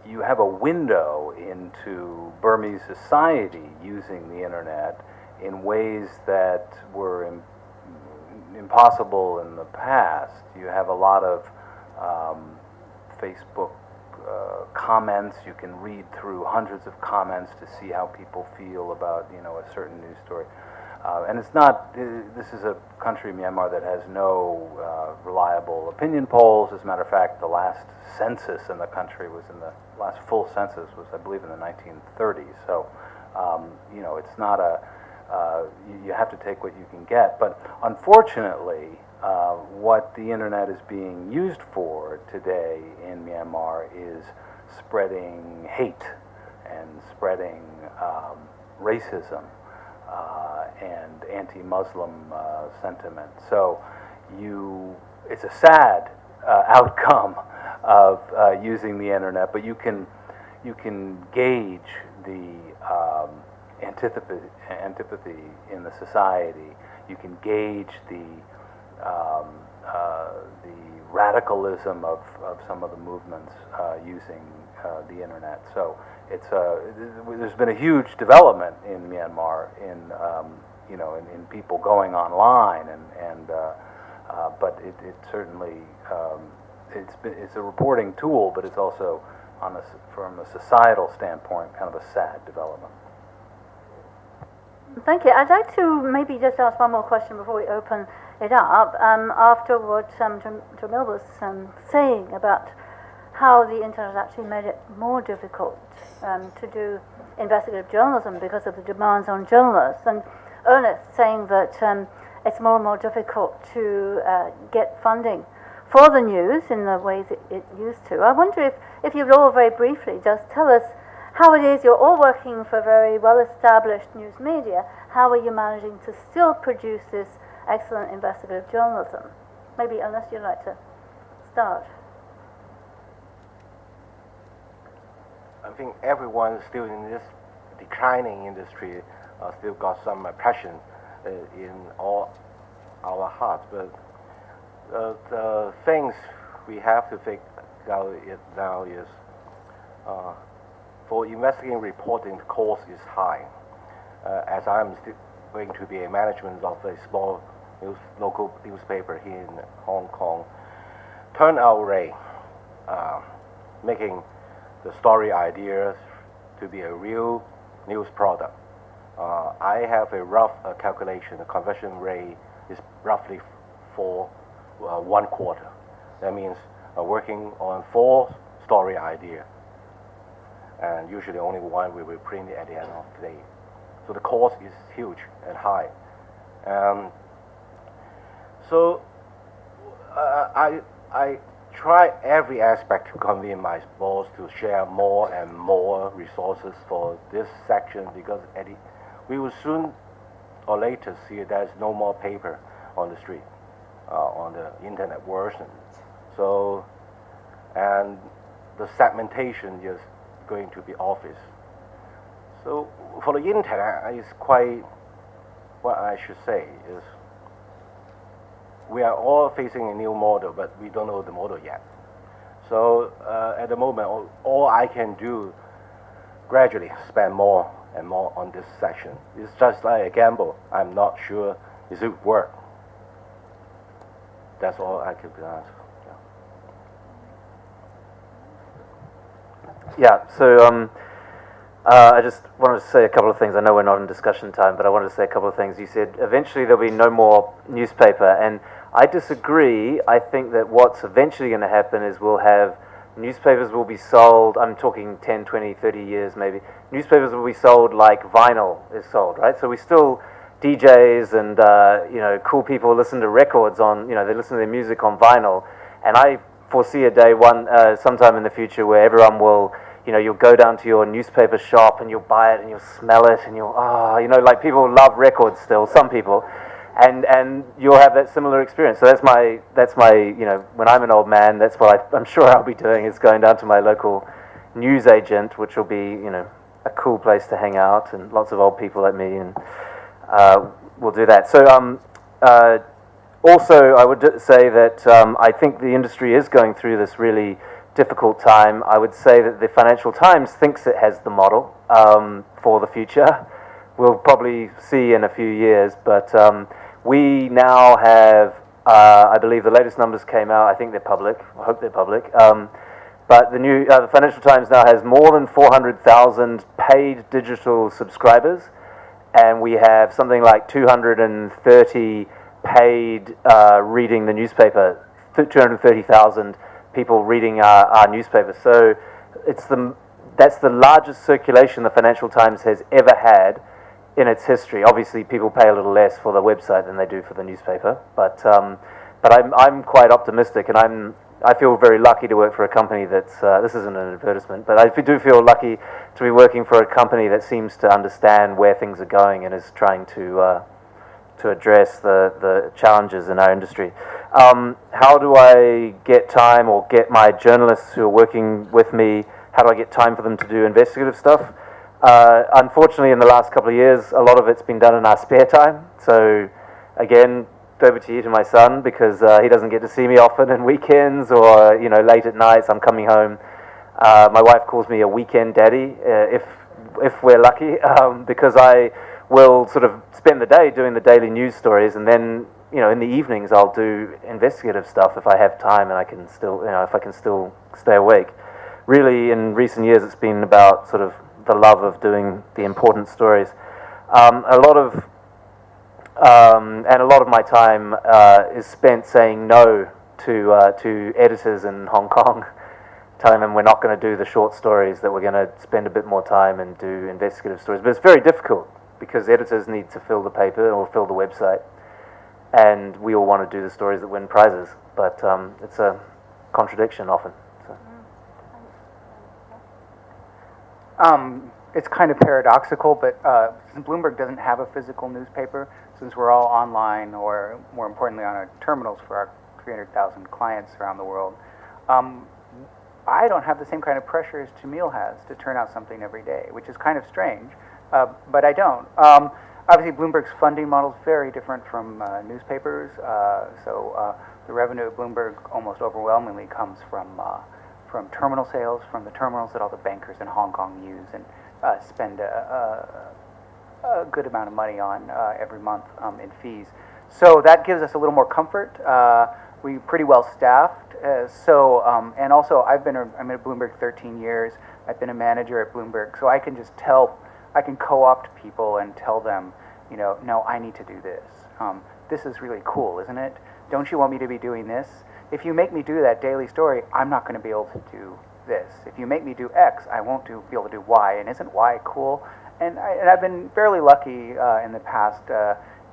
you have a window into Burmese society using the internet in ways that were impossible in the past. You have a lot of Facebook comments. You can read through hundreds of comments to see how people feel about, a certain news story. And it's not, this is a country, Myanmar, that has no reliable opinion polls. As a matter of fact, the last census in the country last full census was, I believe, in the 1930s. So, it's not you have to take what you can get. But unfortunately, what the internet is being used for today in Myanmar is spreading hate and spreading racism and anti-Muslim sentiment. So it's a sad outcome of using the internet, but you can gauge the antipathy in the society. You can gauge the radicalism of some of the movements using the internet. So there's been a huge development in Myanmar in people going online, but it certainly it's a reporting tool, but it's also from a societal standpoint kind of a sad development. Thank you. I'd like to maybe just ask one more question before we open it up. After what Jamil was saying about how the internet actually made it more difficult to do investigative journalism because of the demands on journalists, and Ernest saying that it's more and more difficult to get funding for the news in the ways it used to. I wonder if you'd all very briefly just tell us how it is. You're all working for very well-established news media. How are you managing to still produce this excellent investigative journalism? Maybe unless you'd like to start. I think everyone still in this declining industry still got some passion in all our hearts, but the things we have to figure out now is for investigating reporting, the cost is high. As I'm still going to be a management of a small local newspaper here in Hong Kong, turnout rate, making the story ideas to be a real news product. I have a rough calculation. The conversion rate is roughly for 1 quarter. That means working on 4 story ideas, and usually only 1 will be printed at the end of the day. So the cost is huge and high. So I try every aspect to convince my boss to share more and more resources for this section, because we will soon or later see there's no more paper on the street, on the internet version. So, and the segmentation is going to be obvious. So for the internet, it's quite, what I should say is, we are all facing a new model, but we don't know the model yet. So at the moment, all I can do gradually spend more and more on this section. It's just like a gamble. I'm not sure is it work. That's all I can ask. Yeah, so I just wanted to say a couple of things. I know we're not in discussion time, but I wanted to say a couple of things. You said eventually there'll be no more newspaper, and I disagree. I think that what's eventually going to happen is we'll have newspapers will be sold, I'm talking 10, 20, 30 years maybe, newspapers will be sold like vinyl is sold, right? So we still, DJs and, you know, cool people listen to records on, you know, they listen to their music on vinyl, and I foresee a day, sometime in the future where everyone will, you know, you'll go down to your newspaper shop and you'll buy it and you'll smell it and you'll, you know, like people love records still, some people, and you'll have that similar experience. So that's my, you know, when I'm an old man, that's what I'm sure I'll be doing, is going down to my local news agent, which will be, you know, a cool place to hang out, and lots of old people like me, and we'll do that. So also, I would say that I think the industry is going through this really difficult time. I would say that the Financial Times thinks it has the model for the future. We'll probably see in a few years, but we now have, I believe the latest numbers came out, I think they're public, I hope they're public, but the Financial Times now has more than 400,000 paid digital subscribers, and we have something like 230 paid reading the newspaper, 230,000 people reading our newspaper. So that's the largest circulation the Financial Times has ever had in its history. Obviously, people pay a little less for the website than they do for the newspaper, but I'm quite optimistic, and I feel very lucky to work for a company that's, this isn't an advertisement, but I do feel lucky to be working for a company that seems to understand where things are going and is trying to address the challenges in our industry. How do I get time, or get my journalists who are working with me, how do I get time for them to do investigative stuff? Unfortunately, in the last couple of years, a lot of it's been done in our spare time. So, again, over to you, to my son, because he doesn't get to see me often on weekends, or, you know, late at nights. I'm coming home. My wife calls me a weekend daddy, if we're lucky, because I will sort of spend the day doing the daily news stories, and then, you know, in the evenings I'll do investigative stuff if I have time and I can still, you know, if I can still stay awake. Really, in recent years, it's been about sort of the love of doing the important stories. A lot of my time is spent saying no to editors in Hong Kong, telling them we're not going to do the short stories, that we're going to spend a bit more time and do investigative stories. But it's very difficult, because editors need to fill the paper or fill the website, and we all want to do the stories that win prizes. But it's a contradiction often. So. It's kind of paradoxical, but since Bloomberg doesn't have a physical newspaper, since we're all online, or more importantly on our terminals for our 300,000 clients around the world, I don't have the same kind of pressure as Jamil has to turn out something every day, which is kind of strange, but I don't. Obviously, Bloomberg's funding model is very different from newspapers, so the revenue of Bloomberg almost overwhelmingly comes from terminal sales, from the terminals that all the bankers in Hong Kong use and spend a good amount of money on every month in fees. So that gives us a little more comfort. We're pretty well staffed. And also I'm at Bloomberg 13 years. I've been a manager at Bloomberg, so I can just I can co-opt people and tell them, you know, no, I need to do this. This is really cool, isn't it? Don't you want me to be doing this? If you make me do that daily story, I'm not going to be able to do this. If you make me do X, I won't be able to do Y. And isn't Y cool? And I've been fairly lucky in the past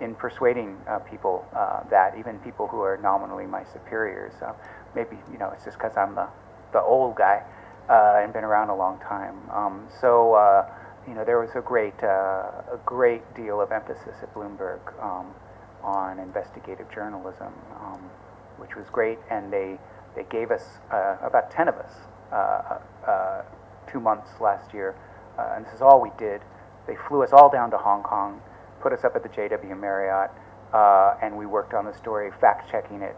in persuading people that, even people who are nominally my superiors. Maybe, you know, it's just because I'm the old guy and been around a long time. You know, there was a great deal of emphasis at Bloomberg on investigative journalism, which was great, and they gave us about 10 of us 2 months last year, and this is all we did. They flew us all down to Hong Kong, put us up at the JW Marriott, and we worked on the story, fact-checking it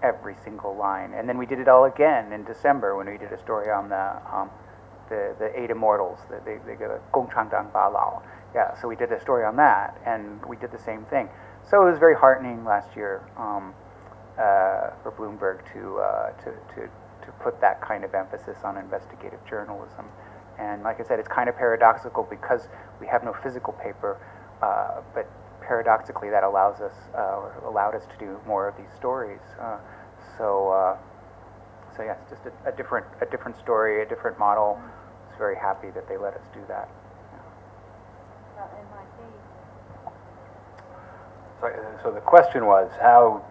every single line. And then we did it all again in December when we did a story on the eight immortals. They go Gong Chang Dang Ba Lao. Yeah, so we did a story on that, and we did the same thing. So it was very heartening last year for Bloomberg to put that kind of emphasis on investigative journalism. And like I said, it's kind of paradoxical because we have no physical paper, but paradoxically that allowed us to do more of these stories. So yeah, it's just a different story, a different model. I was very happy that they let us do that. So the question was, how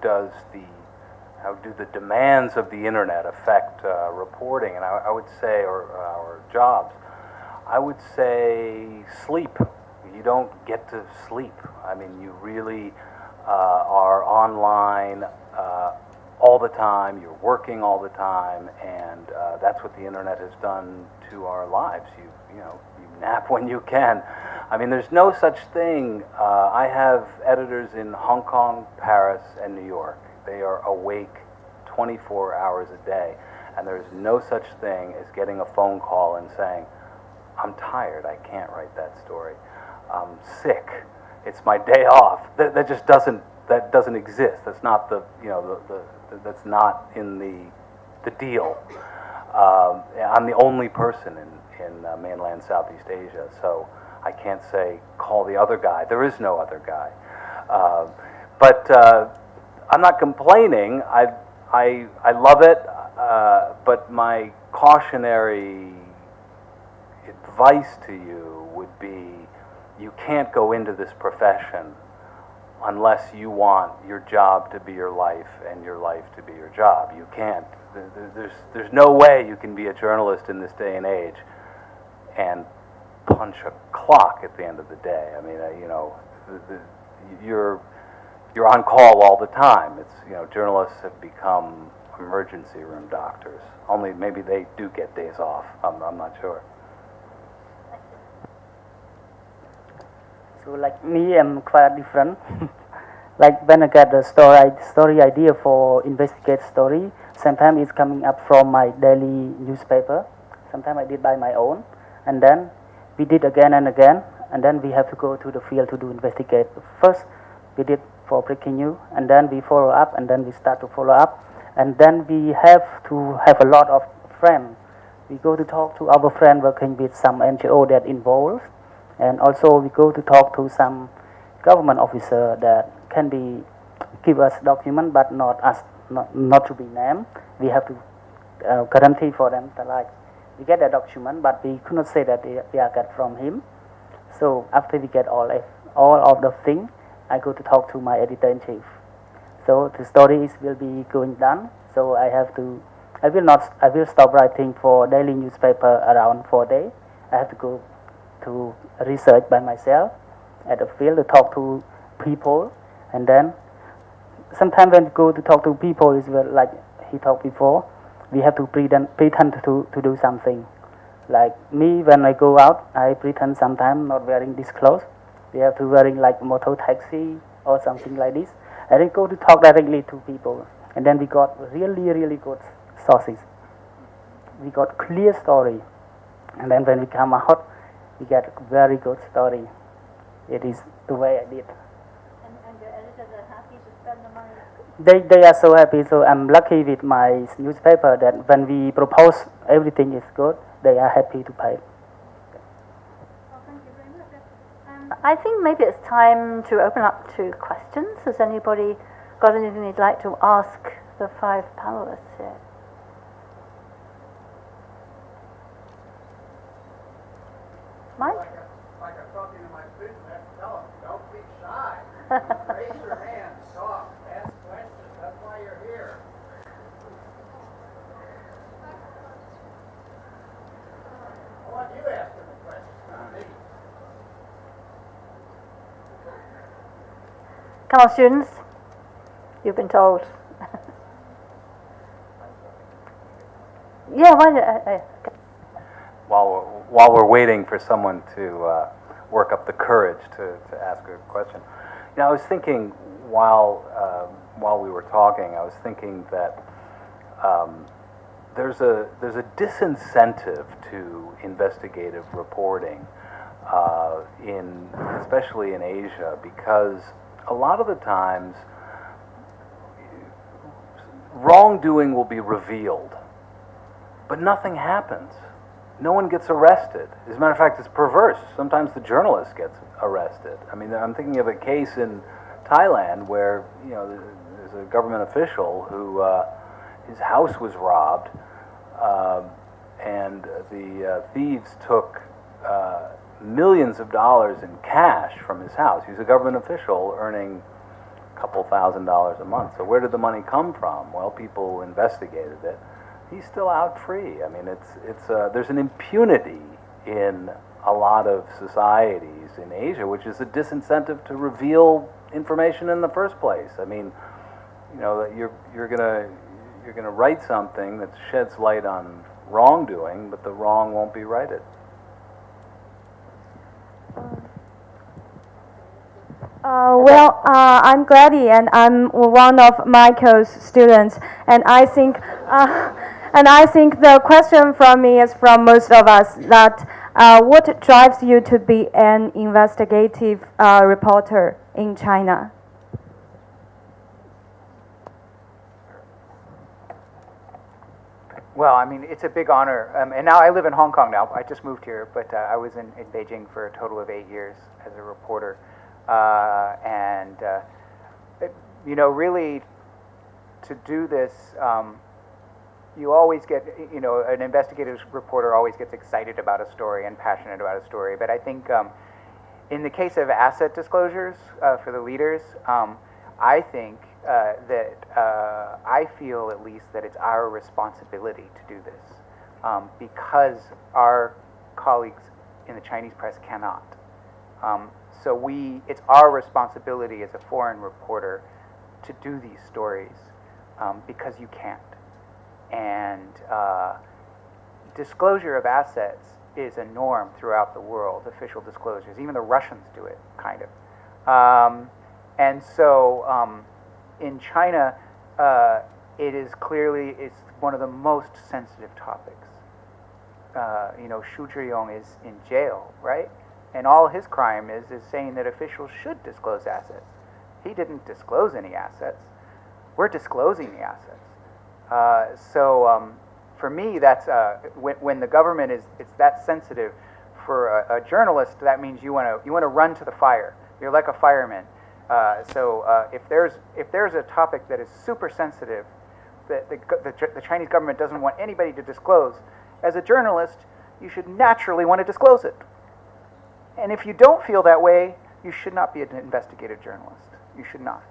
do the demands of the internet affect reporting? And I would say, or jobs, I would say sleep. You don't get to sleep. I mean, you really are online all the time. You're working all the time, and that's what the internet has done to our lives. You nap when you can. I mean, there's no such thing. I have editors in Hong Kong, Paris, and New York. They are awake 24 hours a day, and there's no such thing as getting a phone call and saying, I'm tired, I can't write that story. I'm sick, it's my day off. That just doesn't exist. That's not that's not in the deal. I'm the only person in mainland Southeast Asia, so I can't say, call the other guy. There is no other guy. But I'm not complaining. I love it, but my cautionary advice to you would be, you can't go into this profession unless you want your job to be your life and your life to be your job. You can't. There's no way you can be a journalist in this day and age and punch a clock at the end of the day. I mean, you're on call all the time. It's journalists have become emergency room doctors. Only maybe they do get days off. I'm not sure. So like me, I'm quite different. Like when I get the story idea for investigate story, sometimes it's coming up from my daily newspaper. Sometimes I did by my own, and then we did again and again, and then we have to go to the field to do investigate. First, we did for breaking news, and then we follow up, and then we start to follow up, and then we have to have a lot of friends. We go to talk to our friend working with some NGO that involved, and also we go to talk to some government officer that can be give us document, but not to be named. We have to guarantee for them that like we get a document, but we could not say that we are get from him. So after we get all of the thing, I go to talk to my editor-in-chief. So the stories will be going done. So I will stop writing for daily newspaper around 4 days. I have to go to research by myself at the field to talk to people, and then sometimes when we go to talk to people, is like he talked before, we have to pretend to do something. Like me, when I go out, I pretend sometimes not wearing this clothes. We have to wearing like motor taxi or something like this. And then go to talk directly to people. And then we got really good sources. We got clear story. And then when we come out, we get very good story. It is the way I did. And your editors are happy to spend the money? They are so happy. So I'm lucky with my newspaper that when we propose everything is good, they are happy to pay. Well, thank you very much. I think maybe it's time to open up to questions. Has anybody got anything they'd like to ask the 5 panelists here? Mike? Like I'm talking to my students, I have to tell them, don't be shy. Raise your hand, talk, ask questions. That's why you're here. I want you asking the questions, not me. Come on, students. You've been told. Yeah, why? While we're waiting for someone to work up the courage to ask a question, I was thinking, while we were talking, I was thinking that there's a disincentive to investigative reporting especially in Asia, because a lot of the times wrongdoing will be revealed, but nothing happens. No one gets arrested. As a matter of fact, it's perverse. Sometimes the journalist gets arrested. I mean, I'm thinking of a case in Thailand where, you know, there's a government official who his house was robbed, and the thieves took millions of dollars in cash from his house. He's a government official earning a couple $1,000s a month. So where did the money come from? Well, people investigated it. He's still out free. I mean, there's an impunity in a lot of societies in Asia, which is a disincentive to reveal information in the first place. I mean, you know, you're gonna write something that sheds light on wrongdoing, but the wrong won't be righted. I'm Gladys, and I'm one of Michael's students, and I think the question from me is from most of us that what drives you to be an investigative reporter in China? Well, I mean, it's a big honor. And now I live in Hong Kong now. I just moved here, but I was in Beijing for a total of 8 years as a reporter. You know, really, to do this, you always get, you know, an investigative reporter always gets excited about a story and passionate about a story. But I think in the case of asset disclosures for the leaders, I think I feel at least that it's our responsibility to do this because our colleagues in the Chinese press cannot. So it's our responsibility as a foreign reporter to do these stories because you can't. And disclosure of assets is a norm throughout the world, official disclosures. Even the Russians do it, kind of. And so in China, it's one of the most sensitive topics. You know, Xu Zhiyong is in jail, right? And all his crime is saying that officials should disclose assets. He didn't disclose any assets. We're disclosing the assets. So for me, that's when the government it's that sensitive. For a journalist, that means you want to run to the fire. You're like a fireman. If there's a topic that is super sensitive that the Chinese government doesn't want anybody to disclose, as a journalist, you should naturally want to disclose it. And if you don't feel that way, you should not be an investigative journalist. You should not.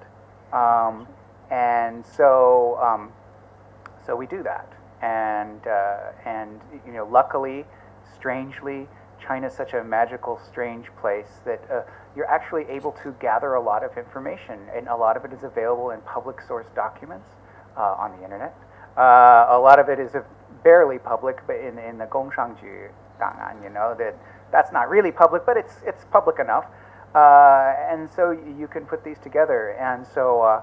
So we do that. And you know, luckily, strangely, China's such a magical, strange place that you're actually able to gather a lot of information, and a lot of it is available in public source documents on the internet. A lot of it is barely public, but in the Gongshangju Dang'an, you know, that's not really public, but it's public enough. And so you can put these together. And so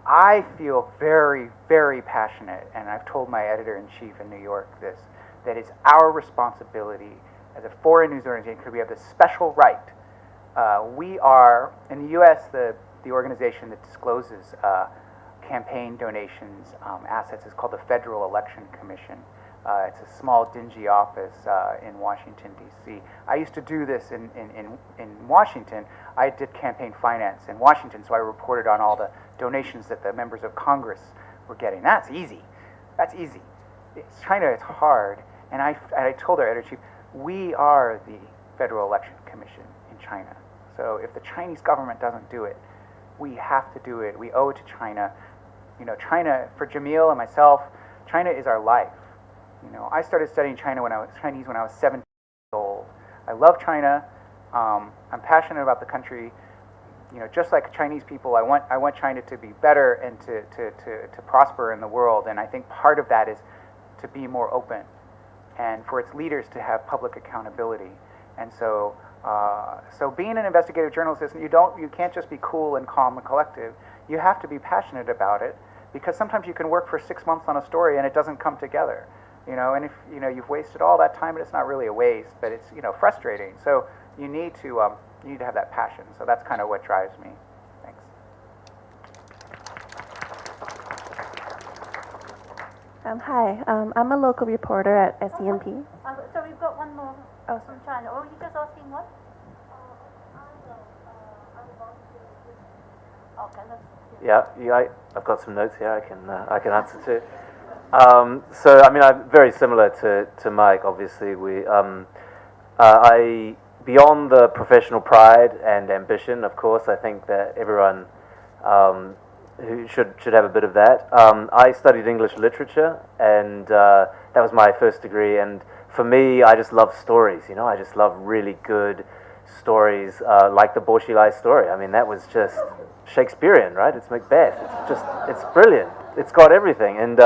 I feel very, very passionate, and I've told my editor-in-chief in New York this, that it's our responsibility as a foreign news organization, because we have this special right. We are, in the U.S., the organization that discloses campaign donations, assets, is called the Federal Election Commission. It's a small, dingy office in Washington, D.C. I used to do this in Washington. I did campaign finance in Washington, so I reported on all the donations that the members of Congress were getting. That's easy. That's easy. China, it's hard. And I told our editor-chief, we are the Federal Election Commission in China. So if the Chinese government doesn't do it, we have to do it. We owe it to China. You know, China, for Jamil and myself, China is our life. You know, I started studying Chinese when I was 17 years old. I love China. I'm passionate about the country. You know, just like Chinese people, I want China to be better and to prosper in the world. And I think part of that is to be more open, and for its leaders to have public accountability. And so So being an investigative journalist, you can't just be cool and calm and collective. You have to be passionate about it, because sometimes you can work for 6 months on a story and it doesn't come together. And if you've wasted all that time, and it's not really a waste, but it's frustrating. So you need to have that passion. So that's kind of what drives me. Thanks. Hi, I'm a local reporter at SEMP. So we've got one more from China. Oh, you just asking what? Okay, Yeah, I've got some notes here I can answer to. So I mean, I'm very similar to Mike. Obviously, I beyond the professional pride and ambition, of course, I think that everyone who should have a bit of that. I studied English literature, and that was my first degree. And for me, I just love stories. I just love really good stories, like the Borshilai story. I mean, that was just Shakespearean, right? It's Macbeth. It's brilliant. It's got everything. And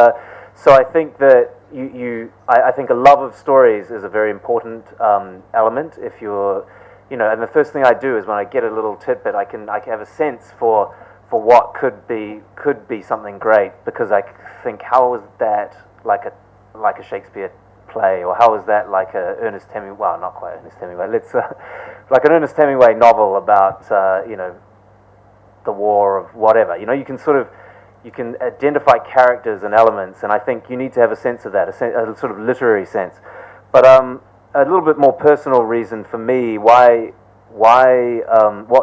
so I think that I think a love of stories is a very important element. If you're, and the first thing I do is when I get a little tidbit, I can have a sense for what could be something great, because I think, how is that like a Shakespeare play, or how is that like a Ernest Hemingway? Well, not quite Ernest Hemingway. Let's like an Ernest Hemingway novel about the war of whatever. You can identify characters and elements, and I think you need to have a sense of that, a sort of literary sense. But a little bit more personal reason for me what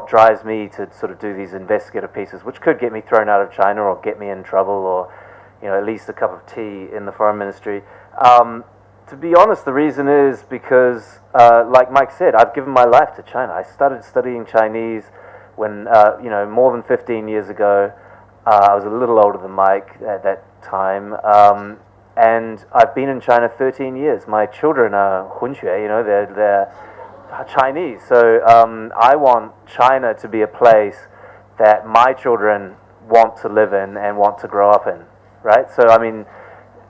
drives me to sort of do these investigative pieces, which could get me thrown out of China or get me in trouble, or at least a cup of tea in the foreign ministry. To be honest, the reason is because, like Mike said, I've given my life to China. I started studying Chinese when more than 15 years ago. I was a little older than Mike at that time, and I've been in China 13 years. My children are Hunxue, they're Chinese. So I want China to be a place that my children want to live in and want to grow up in, right? So I mean,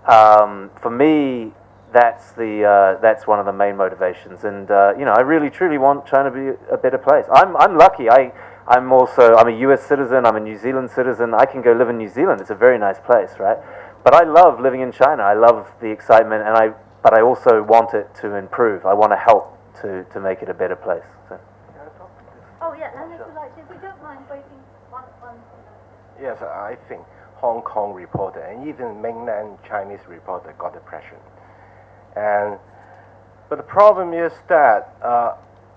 for me, that's one of the main motivations. And I really truly want China to be a better place. I'm lucky. I'm a U.S. citizen, I'm a New Zealand citizen, I can go live in New Zealand, it's a very nice place, right? But I love living in China, I love the excitement, but I also want it to improve, I want to help to make it a better place. So. Oh yeah, and if you like, if you don't mind waiting one. Yes, I think Hong Kong reporter and even mainland Chinese reporter got depression. But the problem is that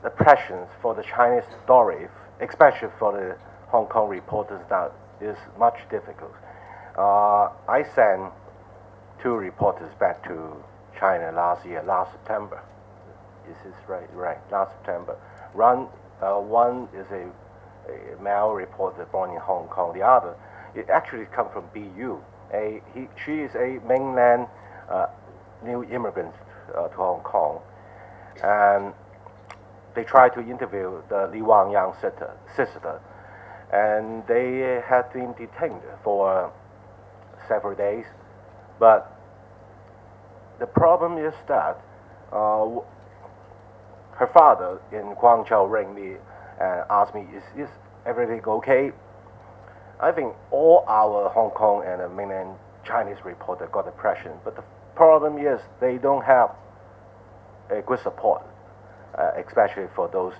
the pressure for the Chinese story, especially for the Hong Kong reporters, now is much difficult. I sent 2 reporters back to China last September. Is this right? Right, last September. One is a male reporter born in Hong Kong. The other, it actually comes from BU. She is a mainland new immigrant to Hong Kong, and they tried to interview the Li Wangyang sister, and they had been detained for several days. But the problem is that her father in Guangzhou rang me and asked me, is everything okay? I think all our Hong Kong and mainland Chinese reporters got depression, but the problem is they don't have a good support. Especially for those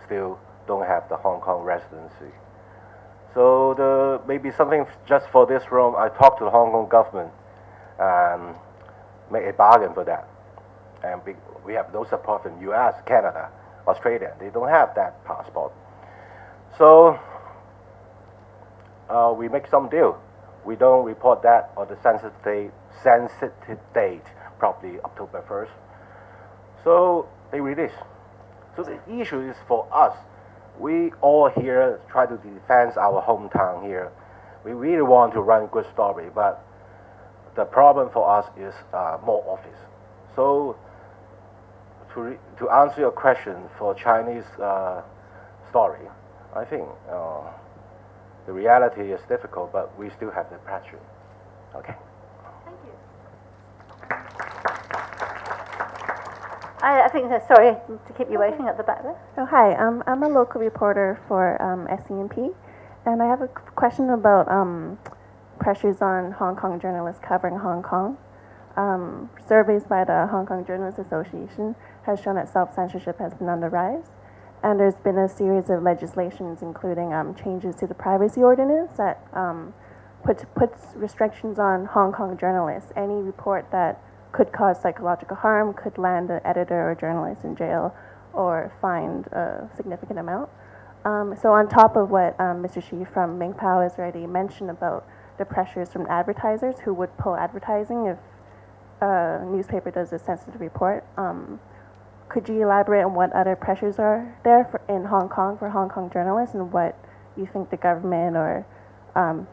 still don't have the Hong Kong residency. So maybe something just for this room, I talked to the Hong Kong government and make a bargain for that. And we have no support from US, Canada, Australia. They don't have that passport. So we make some deal. We don't report that on the sensitive date, probably October 1st. So they release. So the issue is for us. We all here try to defend our hometown here. We really want to run a good story, but the problem for us is more office. So to answer your question for Chinese story, I think the reality is difficult, but we still have the pressure. Okay. Thank you. I think, sorry to keep you waiting at the back there. Oh, hi. I'm a local reporter for SENP, and I have a question about pressures on Hong Kong journalists covering Hong Kong. Surveys by the Hong Kong Journalists Association has shown that self-censorship has been on the rise, and there's been a series of legislations, including changes to the privacy ordinance that puts restrictions on Hong Kong journalists. Any report that could cause psychological harm could land an editor or journalist in jail or fined a significant amount. So on top of what Mr. Shi from Ming Pao has already mentioned about the pressures from advertisers who would pull advertising if a newspaper does a sensitive report, could you elaborate on what other pressures are there in Hong Kong for Hong Kong journalists, and what you think the government or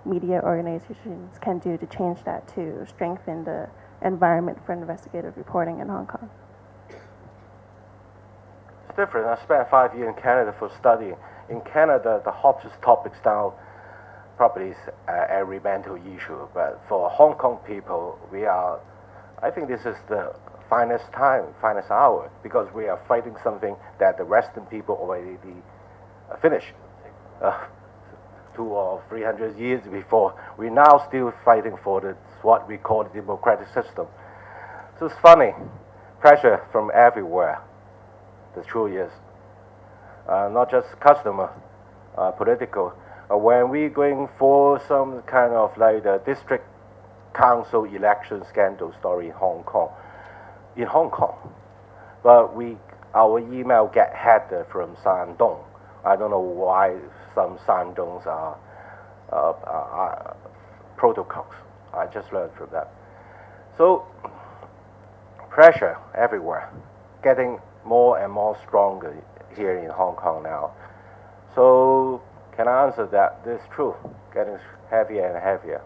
media organizations can do to change that to strengthen the environment for investigative reporting in Hong Kong? It's different. I spent 5 years in Canada for studying. In Canada, the hottest topics now probably is every mental issue. But for Hong Kong people, I think this is the finest time, finest hour, because we are fighting something that the Western people already finished 200 or 300 years before. We're now still fighting for what we call the democratic system. So it's funny, pressure from everywhere. The truth is, not just customer, political. When we're going for some kind of like the district council election scandal story in Hong Kong, but our email get hacked from Shandong. I don't know why some Shandongs are protocols. I just learned from that. So pressure everywhere, getting more and more stronger here in Hong Kong now. So can I answer that? This is true, getting heavier and heavier.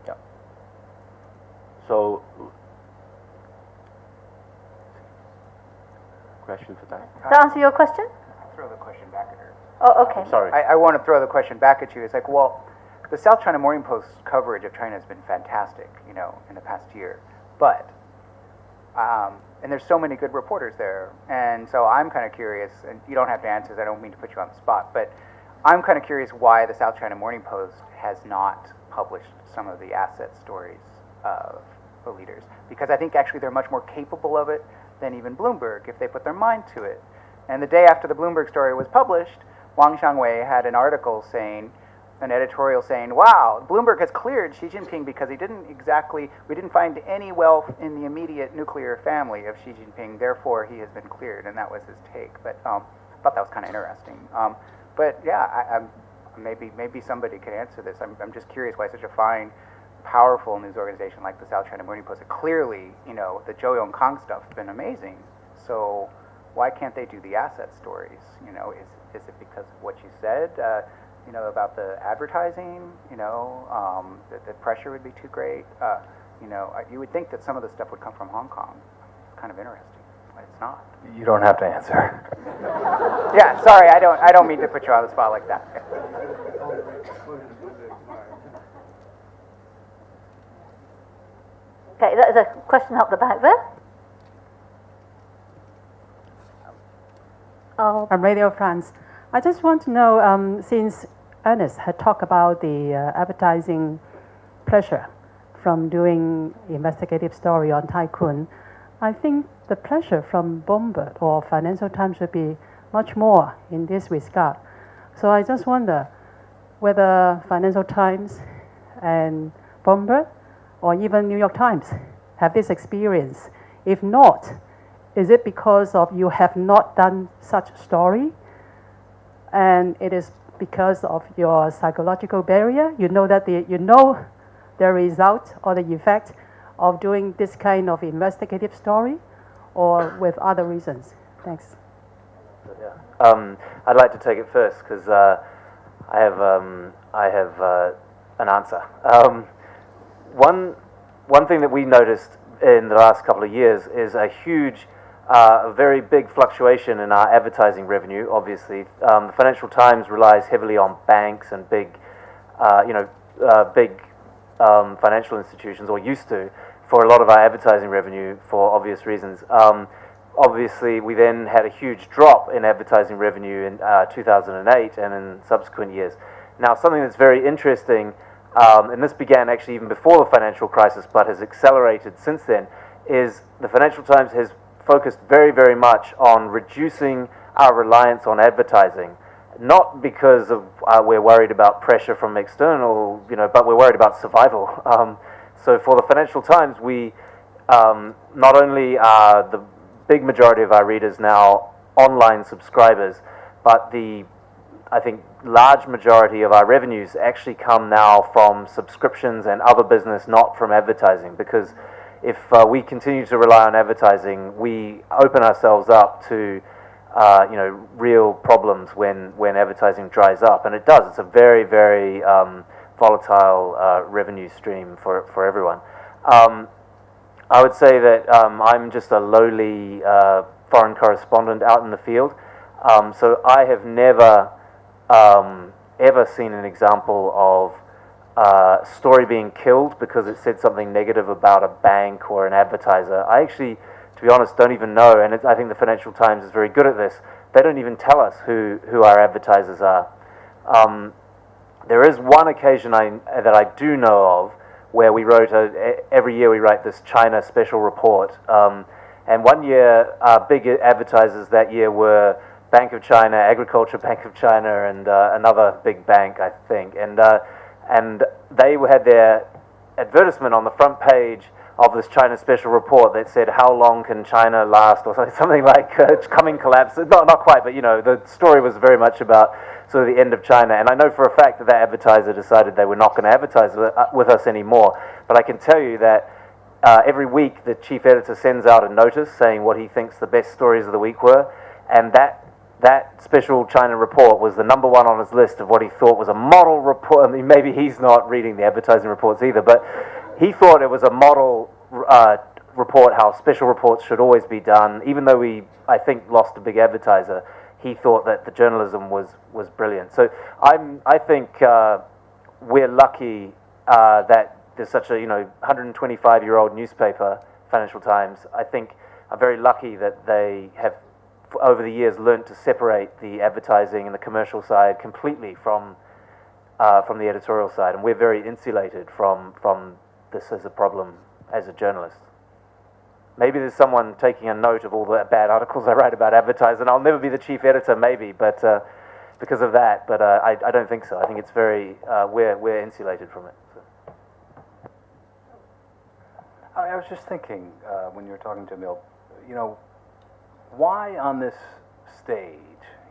Yeah. So question for that? To answer your question? Throw the question back at her. Oh, okay. Sorry. I want to throw the question back at you. It's like, well, the South China Morning Post coverage of China has been fantastic, in the past year. But, and there's so many good reporters there. And so I'm kind of curious, and you don't have to answer this, I don't mean to put you on the spot, but I'm kind of curious why the South China Morning Post has not published some of the asset stories of the leaders. Because I think actually they're much more capable of it than even Bloomberg if they put their mind to it. And the day after the Bloomberg story was published, Wang Xiangwei had an article saying, an editorial saying, wow, Bloomberg has cleared Xi Jinping because we didn't find any wealth in the immediate nuclear family of Xi Jinping, therefore he has been cleared, and that was his take. But I thought that was kind of interesting. But yeah, maybe somebody could answer this. I'm just curious why such a fine, powerful news organization like the South China Morning Post, clearly, the Zhou Yongkang stuff has been amazing. So why can't they do the asset stories? Is it because of what you said? About the advertising, the pressure would be too great. You would think that some of the stuff would come from Hong Kong. It's kind of interesting, but it's not. You don't have to answer. Yeah, sorry, I don't mean to put you on the spot like that. Okay, there's a question up the back there. From Radio France. I just want to know, since Ernest had talked about the advertising pressure from doing investigative story on Tycoon, I think the pressure from Bloomberg or Financial Times should be much more in this regard. So I just wonder whether Financial Times and Bloomberg or even New York Times have this experience. If not, is it because of you have not done such story? And it is because of your psychological barrier. You know the result or the effect of doing this kind of investigative story, or with other reasons. Thanks. I'd like to take it first because I have an answer. One thing that we noticed in the last couple of years is a huge. A very big fluctuation in our advertising revenue, obviously. The Financial Times relies heavily on banks and big financial institutions, or used to, for a lot of our advertising revenue for obvious reasons. obviously, we then had a huge drop in advertising revenue in 2008 and in subsequent years. Now, something that's very interesting, and this began actually even before the financial crisis, but has accelerated since then, is the Financial Times has focused very, very much on reducing our reliance on advertising. Not because of we're worried about pressure from external, but we're worried about survival. So for the Financial Times, we not only are the big majority of our readers now online subscribers, but I think large majority of our revenues actually come now from subscriptions and other business, not from advertising. Because if we continue to rely on advertising, we open ourselves up to real problems when advertising dries up, and it does. It's a very, very volatile revenue stream for everyone. I would say that I'm just a lowly foreign correspondent out in the field, so I have never ever seen an example of a story being killed because it said something negative about a bank or an advertiser. I actually, to be honest, don't even know, and I think the Financial Times is very good at this. They don't even tell us who our advertisers are. There is one occasion that I do know of where we wrote, every year we write this China special report, and one year our big advertisers that year were Bank of China, Agriculture Bank of China, and another big bank, I think, and they had their advertisement on the front page of this China special report that said, "How long can China last?" or something like coming collapse. Not quite, but the story was very much about sort of the end of China. And I know for a fact that advertiser decided they were not going to advertise with us anymore. But I can tell you that every week the chief editor sends out a notice saying what he thinks the best stories of the week were, and that special China report was the number one on his list of what he thought was a model report. I mean, maybe he's not reading the advertising reports either, but he thought it was a model report, how special reports should always be done. Even though we, I think, lost a big advertiser, he thought that the journalism was brilliant. So I think we're lucky that there's such a 125-year-old newspaper, Financial Times. I think I'm very lucky that they have, over the years, learned to separate the advertising and the commercial side completely from the editorial side, and we're very insulated from this as a problem as a journalist. Maybe there's someone taking a note of all the bad articles I write about advertising. I'll never be the chief editor, maybe, but because of that. But I don't think so. I think it's very we're insulated from it. So. I was just thinking when you were talking to Emil, why on this stage?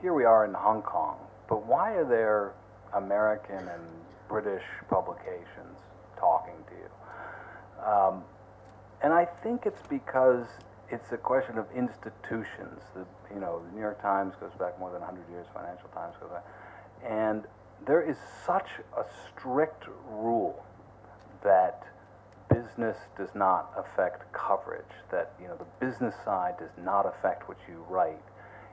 Here we are in Hong Kong, but why are there American and British publications talking to you? And I think it's because it's a question of institutions. The New York Times goes back more than 100 years, Financial Times goes back. And there is such a strict rule that business does not affect coverage, that the business side does not affect what you write.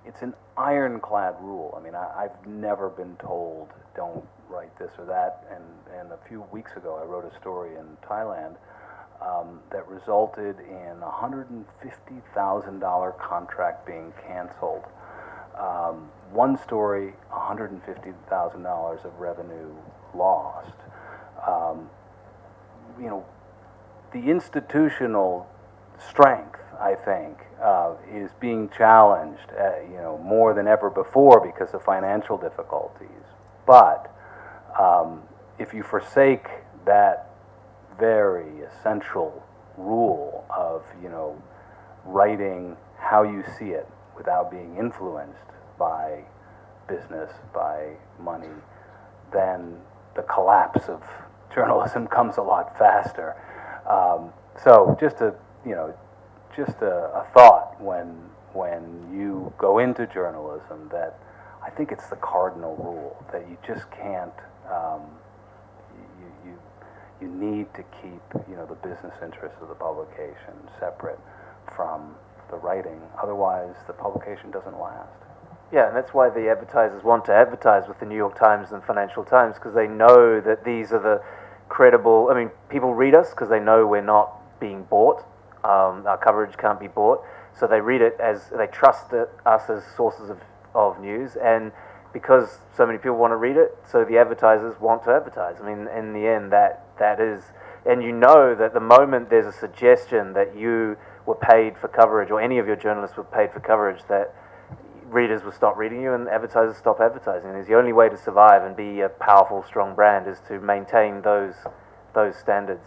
It's an ironclad rule. I mean, I've never been told, don't write this or that. And a few weeks ago, I wrote a story in Thailand that resulted in a $150,000 contract being canceled. One story, $150,000 of revenue lost. The institutional strength, I think, is being challenged, more than ever before because of financial difficulties. But if you forsake that very essential rule of, writing how you see it without being influenced by business, by money, then the collapse of journalism comes a lot faster. So just a thought when you go into journalism, that I think it's the cardinal rule that you just can't. You need to keep the business interests of the publication separate from the writing. Otherwise, the publication doesn't last. Yeah, and that's why the advertisers want to advertise with the New York Times and Financial Times, because they know that these are the credible. I mean, people read us because they know we're not being bought. Our coverage can't be bought. So they read it as, they trust us as sources of news, and because so many people want to read it, so the advertisers want to advertise. I mean, in the end, that is, and you know that the moment there's a suggestion that you were paid for coverage, or any of your journalists were paid for coverage, that readers will stop reading you and advertisers stop advertising. It's the only way to survive and be a powerful, strong brand is to maintain those standards.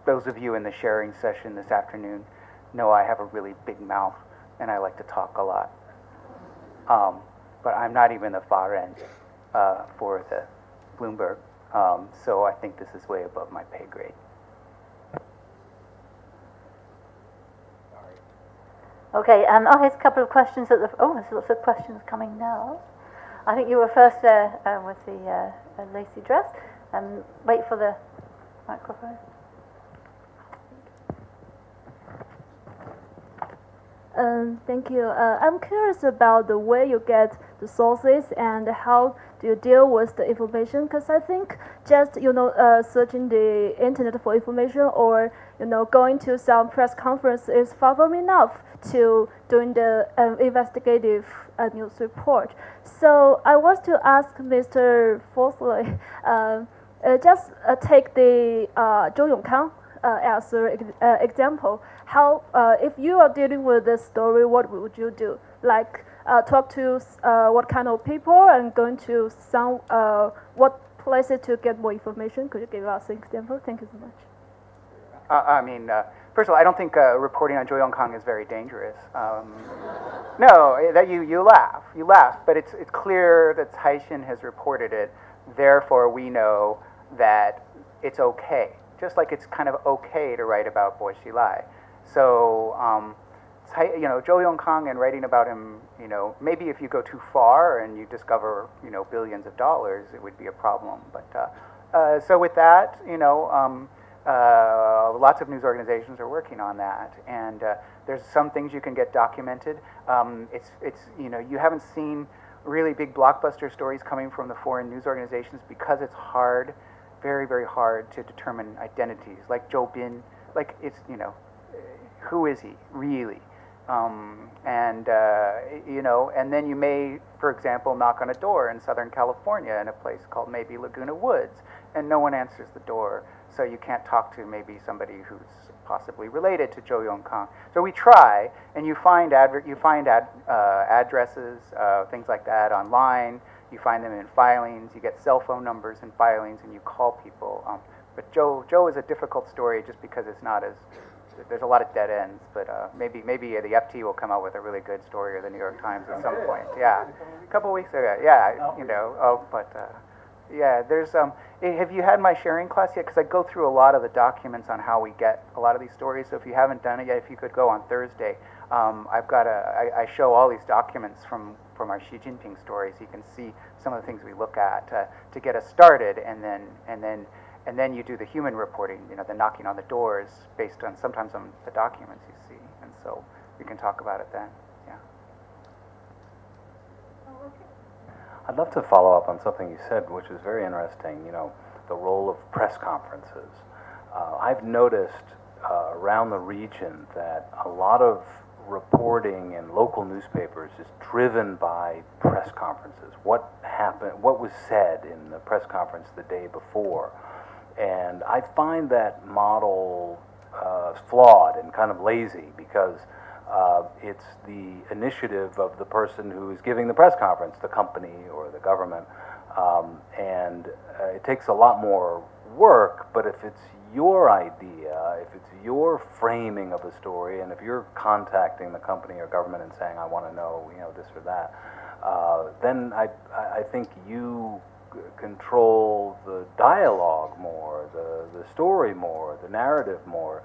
Those of you in the sharing session this afternoon know I have a really big mouth and I like to talk a lot. But I'm not even the far end for the Bloomberg, so I think this is way above my pay grade. Okay, I have a couple of questions at the. Oh, there's lots of questions coming now. I think you were first there with the lacy dress. Wait for the microphone. Thank you. I'm curious about the way you get the sources and how do you deal with the information, because I think just searching the internet for information or going to some press conference is far from enough to doing the investigative news report. So I want to ask Mr. Forsley, just take the Zhou Yongkang as an example. How, if you are dealing with this story, what would you do? Like talk to what kind of people and going to some what places to get more information? Could you give us an example? Thank you so much. I mean, first of all, I don't think reporting on Zhou Yongkang is very dangerous. No, that you laugh, but it's clear that Caixin has reported it. Therefore, we know that it's okay. Just like it's kind of okay to write about Bo Xilai. So, Zhou Yongkang and writing about him, maybe if you go too far and you discover, billions of dollars, it would be a problem. But so with that, lots of news organizations are working on that, and there's some things you can get documented. You haven't seen really big blockbuster stories coming from the foreign news organizations because it's hard, very, very hard to determine identities. Like Zhou Bin, like it's, who is he really? And then you may, for example, knock on a door in Southern California in a place called maybe Laguna Woods, and no one answers the door, so you can't talk to maybe somebody who's possibly related to Zhou Yongkang. So we try, and you find addresses, things like that online. You find them in filings. You get cell phone numbers in filings, and you call people. But Zhou is a difficult story just because it's not as. There's a lot of dead ends, but maybe the FT will come out with a really good story, or the New York Times at some point. Yeah, a couple weeks ago. Yeah, yeah. There's have you had my sharing class yet? Because I go through a lot of the documents on how we get a lot of these stories. So if you haven't done it yet, if you could go on Thursday, I show all these documents from our Xi Jinping stories. You can see some of the things we look at to get us started, and then you do the human reporting, the knocking on the doors based on sometimes on the documents you see, and so we can talk about it then. Yeah. I'd love to follow up on something you said, which is very interesting. The role of press conferences. I've noticed around the region that a lot of reporting in local newspapers is driven by press conferences. What happened? What was said in the press conference the day before? And I find that model flawed and kind of lazy because it's the initiative of the person who is giving the press conference, the company or the government, and it takes a lot more work, but if it's your idea, if it's your framing of a story, and if you're contacting the company or government and saying, I want to know, this or that, then I think you control the dialogue more, the story more, the narrative more,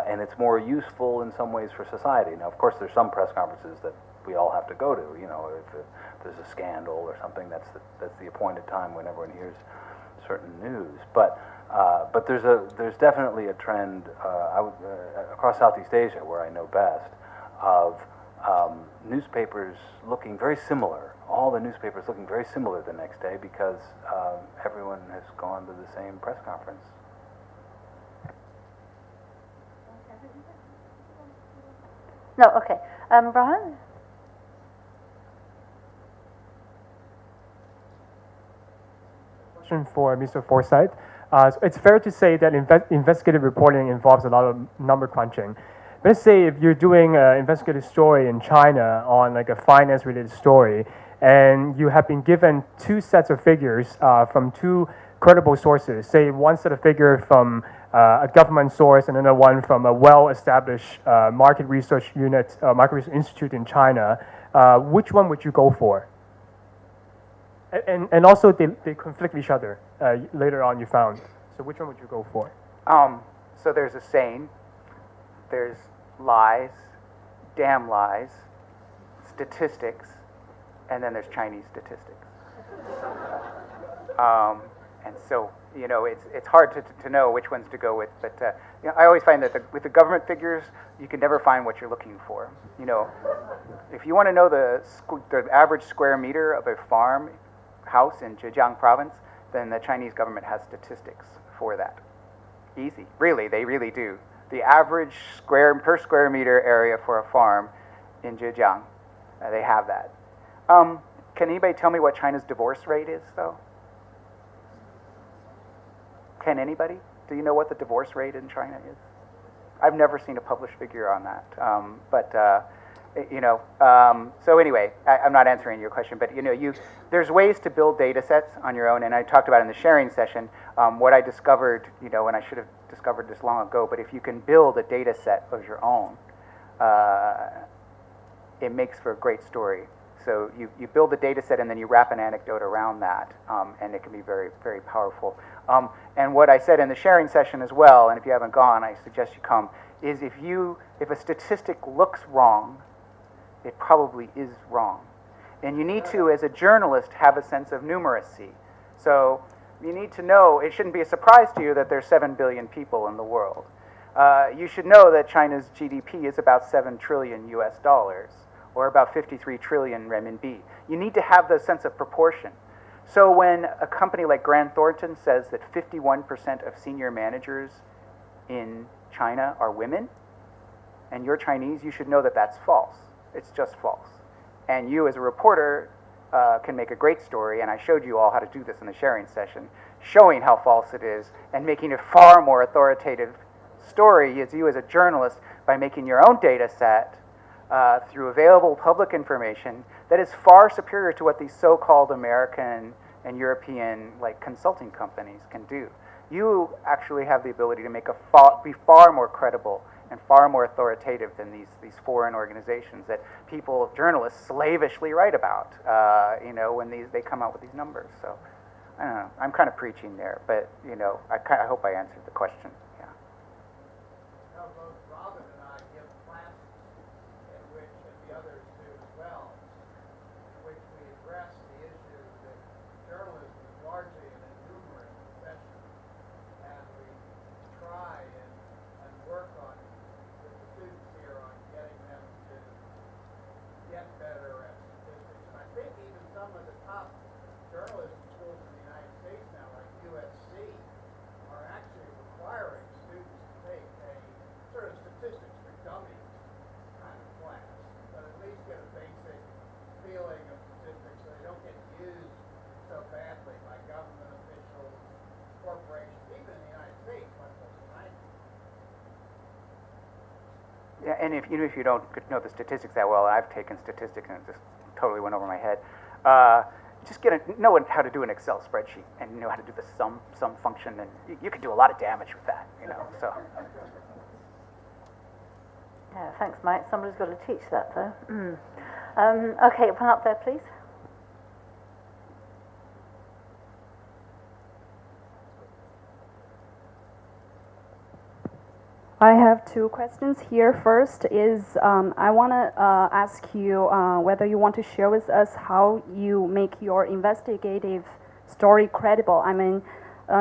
and it's more useful in some ways for society. Now, of course, there's some press conferences that we all have to go to. If there's a scandal or something, that's the appointed time when everyone hears certain news. But there's definitely a trend across Southeast Asia, where I know best, of newspapers looking very similar, all the newspapers looking very similar the next day because everyone has gone to the same press conference. No, okay. Brian? Question for Mr. Forsyth. So it's fair to say that investigative reporting involves a lot of number crunching. Let's say if you're doing an investigative story in China on like a finance-related story, and you have been given two sets of figures from two credible sources, say one set of figure from a government source and another one from a well-established market research unit, market research institute in China, which one would you go for? And also they conflict with each other later on, you found. So which one would you go for? So there's a saying, there's lies, damn lies, statistics, and then there's Chinese statistics. And so, you know, it's hard to know which ones to go with, but you know, I always find that with the government figures, you can never find what you're looking for. You know, if you want to know the average square meter of a farm house in Zhejiang province, then the Chinese government has statistics for that. Easy. Really, they really do. The average per square meter area for a farm in Zhejiang, they have that. Can anybody tell me what China's divorce rate is, though? Can anybody? Do you know what the divorce rate in China is? I've never seen a published figure on that. You know, so anyway, I'm not answering your question, but you know, there's ways to build data sets on your own, and I talked about in the sharing session what I discovered, you know, and I should have discovered this long ago, but if you can build a data set of your own, it makes for a great story. So you build the data set and then you wrap an anecdote around that, and it can be very, very powerful. And what I said in the sharing session as well, and if you haven't gone, I suggest you come, is if a statistic looks wrong, it probably is wrong. And you need to, as a journalist, have a sense of numeracy. So you need to know, it shouldn't be a surprise to you that there's 7 billion people in the world. You should know that China's GDP is about 7 trillion US dollars, or about 53 trillion renminbi. You need to have the sense of proportion. So when a company like Grant Thornton says that 51% of senior managers in China are women, and you're Chinese, you should know that that's false. It's just false. And you as a reporter can make a great story, and I showed you all how to do this in the sharing session, showing how false it is and making a far more authoritative story as you as a journalist by making your own data set through available public information that is far superior to what these so-called American and European like consulting companies can do. You actually have the ability to be far more credible and far more authoritative than these foreign organizations that people, journalists, slavishly write about. You know, when they come out with these numbers. So I don't know. I'm kind of preaching there, but you know, I hope I answered the question. Yeah. Now, both Robin and I give classes in which, and the others do as well, in which we address the issue that journalism is largely an enumerant profession, and we try and work on with the students here on getting them to get better at statistics. And I think even some of the top journalism schools in the United States now, like USC, are actually requiring students to take a sort of statistics for dummies kind of class, but at least get a basic feeling of statistics so they don't get used so badly by government officials, corporations, even in the United States, much less China. Yeah, and even if you don't know the statistics that well, I've taken statistics and it just totally went over my head. Just know how to do an Excel spreadsheet and know how to do the sum function, and you can do a lot of damage with that, you know. So. Yeah, thanks, Mike. Somebody's got to teach that, though. Okay, one up there, please. I have two questions here. First is I want to ask you whether you want to share with us how you make your investigative story credible. I mean,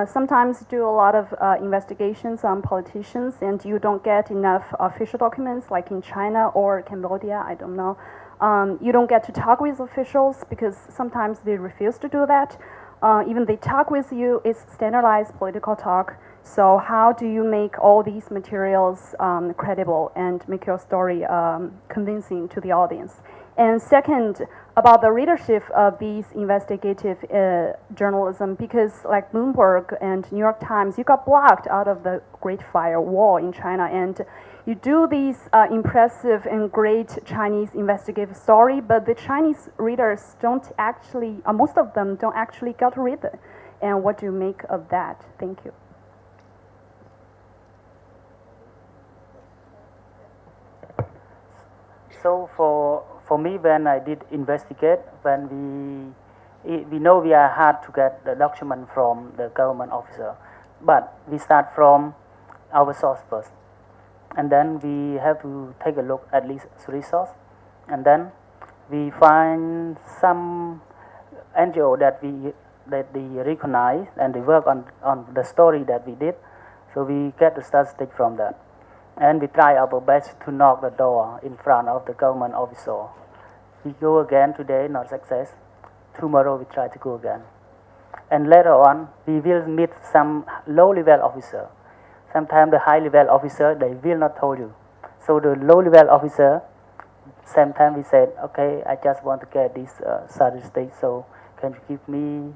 sometimes do a lot of investigations on politicians, and you don't get enough official documents, like in China or Cambodia, I don't know. You don't get to talk with officials because sometimes they refuse to do that. Even they talk with you, it's standardized political talk. So how do you make all these materials credible and make your story convincing to the audience? And second, about the readership of these investigative journalism, because like Bloomberg and New York Times, you got blocked out of the Great Firewall in China, and you do these impressive and great Chinese investigative story, but the Chinese readers don't actually, most of them don't actually get to read it. And what do you make of that? Thank you. So for me, when I did investigate, when we know we are hard to get the document from the government officer, but we start from our source first, and then we have to take a look at least 3 sources, and then we find some NGO that they recognize and they work on the story that we did, so we get the statistic from that. And we try our best to knock the door in front of the government officer. We go again today, not success. Tomorrow we try to go again. And later on, we will meet some low-level officer. Sometimes the high-level officer, they will not tell you. So the low-level officer, sometimes we said, okay, I just want to get this statistics, so can you give me?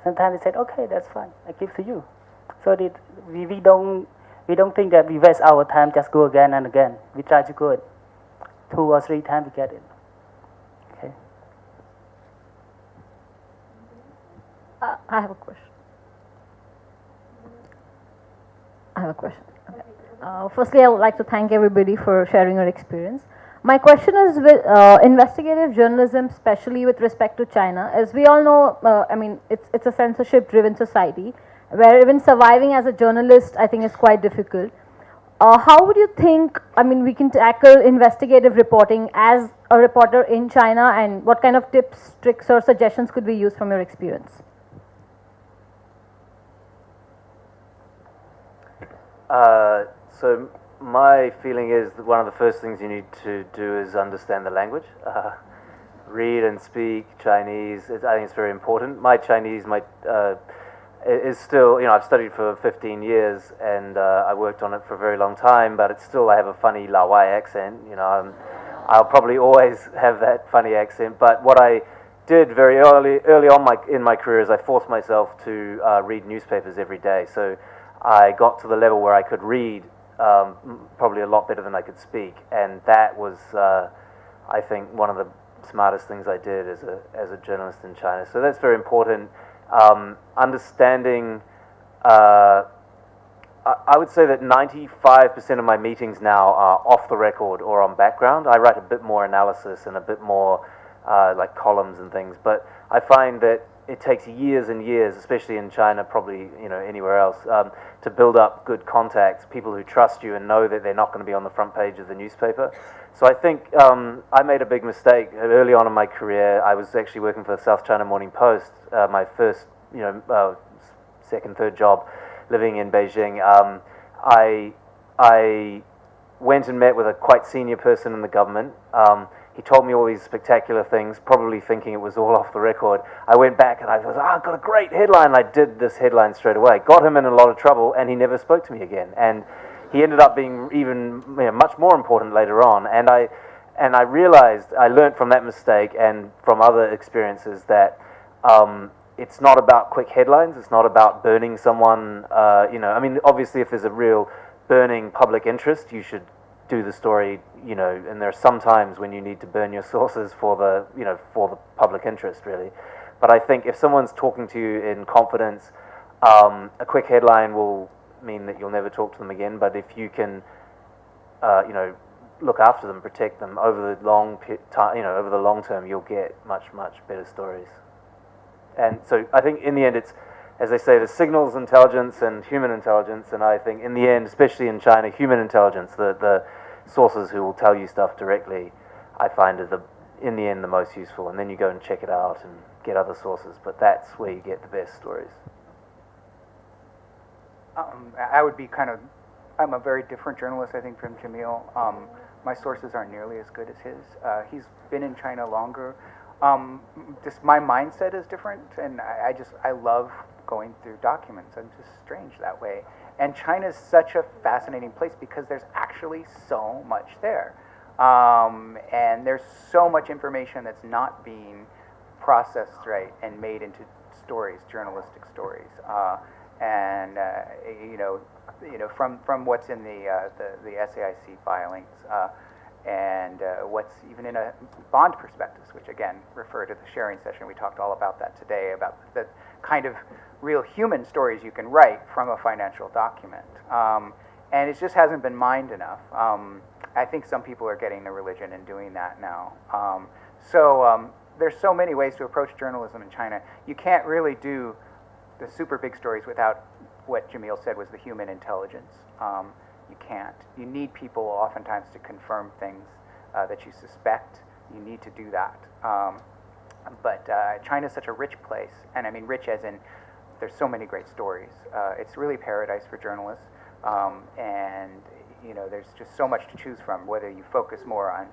Sometimes they said, okay, that's fine, I give to you. So we don't think that we waste our time, just go again and again. We try to go it 2 or 3 times to get it. Okay. I have a question. Okay. Firstly, I would like to thank everybody for sharing your experience. My question is with investigative journalism, especially with respect to China. As we all know, I mean, it's a censorship-driven society, where even surviving as a journalist, I think, is quite difficult. How would you think, I mean, we can tackle investigative reporting as a reporter in China, and what kind of tips, tricks, or suggestions could we use from your experience? So my feeling is that one of the first things you need to do is understand the language. Read and speak Chinese, I think it's very important. My Chinese is still, I've studied for 15 years and I worked on it for a very long time, but it's still, I have a funny Laowai accent, I'll probably always have that funny accent, but what I did very early on in my career is I forced myself to read newspapers every day, so I got to the level where I could read probably a lot better than I could speak, and that was, I think, one of the smartest things I did as a journalist in China, so that's very important. Understanding, I would say that 95% of my meetings now are off the record or on background. I write a bit more analysis and a bit more like columns and things, but I find that it takes years and years, especially in China, probably anywhere else, to build up good contacts, people who trust you and know that they're not going to be on the front page of the newspaper. So I think I made a big mistake early on in my career. I was actually working for the South China Morning Post, my first, second, third job, living in Beijing. I went and met with a quite senior person in the government. He told me all these spectacular things, probably thinking it was all off the record. I went back and I was, I've got a great headline. I did this headline straight away. Got him in a lot of trouble, and he never spoke to me again. And he ended up being even much more important later on. And I realized, I learned from that mistake and from other experiences that it's not about quick headlines. It's not about burning someone. I mean, obviously, if there's a real burning public interest, you should do the story, and there are some times when you need to burn your sources for the public interest, really. But I think if someone's talking to you in confidence, a quick headline will mean that you'll never talk to them again. But if you can, look after them, protect them over the long term, you'll get much better stories. And so I think in the end, it's, as I say, the signals intelligence and human intelligence, and I think in the end, especially in China, human intelligence, the sources who will tell you stuff directly, I find are in the end the most useful, and then you go and check it out and get other sources, but that's where you get the best stories. I would be kind of, I'm a very different journalist, I think, from Jamil. My sources aren't nearly as good as his. He's been in China longer. Just my mindset is different, and I love going through documents. I'm just strange that way. And China is such a fascinating place because there's actually so much there. And there's so much information that's not being processed right and made into stories, journalistic stories. From what's in the SAIC filings and what's even in a bond prospectus, which again refer to the sharing session. We talked all about that today, about the kind of real human stories you can write from a financial document. And it just hasn't been mined enough. I think some people are getting the religion and doing that now. There's so many ways to approach journalism in China. You can't really do the super big stories without what Jamil said was the human intelligence. You can't. You need people oftentimes to confirm things that you suspect. You need to do that. But China's such a rich place, and I mean rich as in there's so many great stories. It's really paradise for journalists, and there's just so much to choose from. Whether you focus more on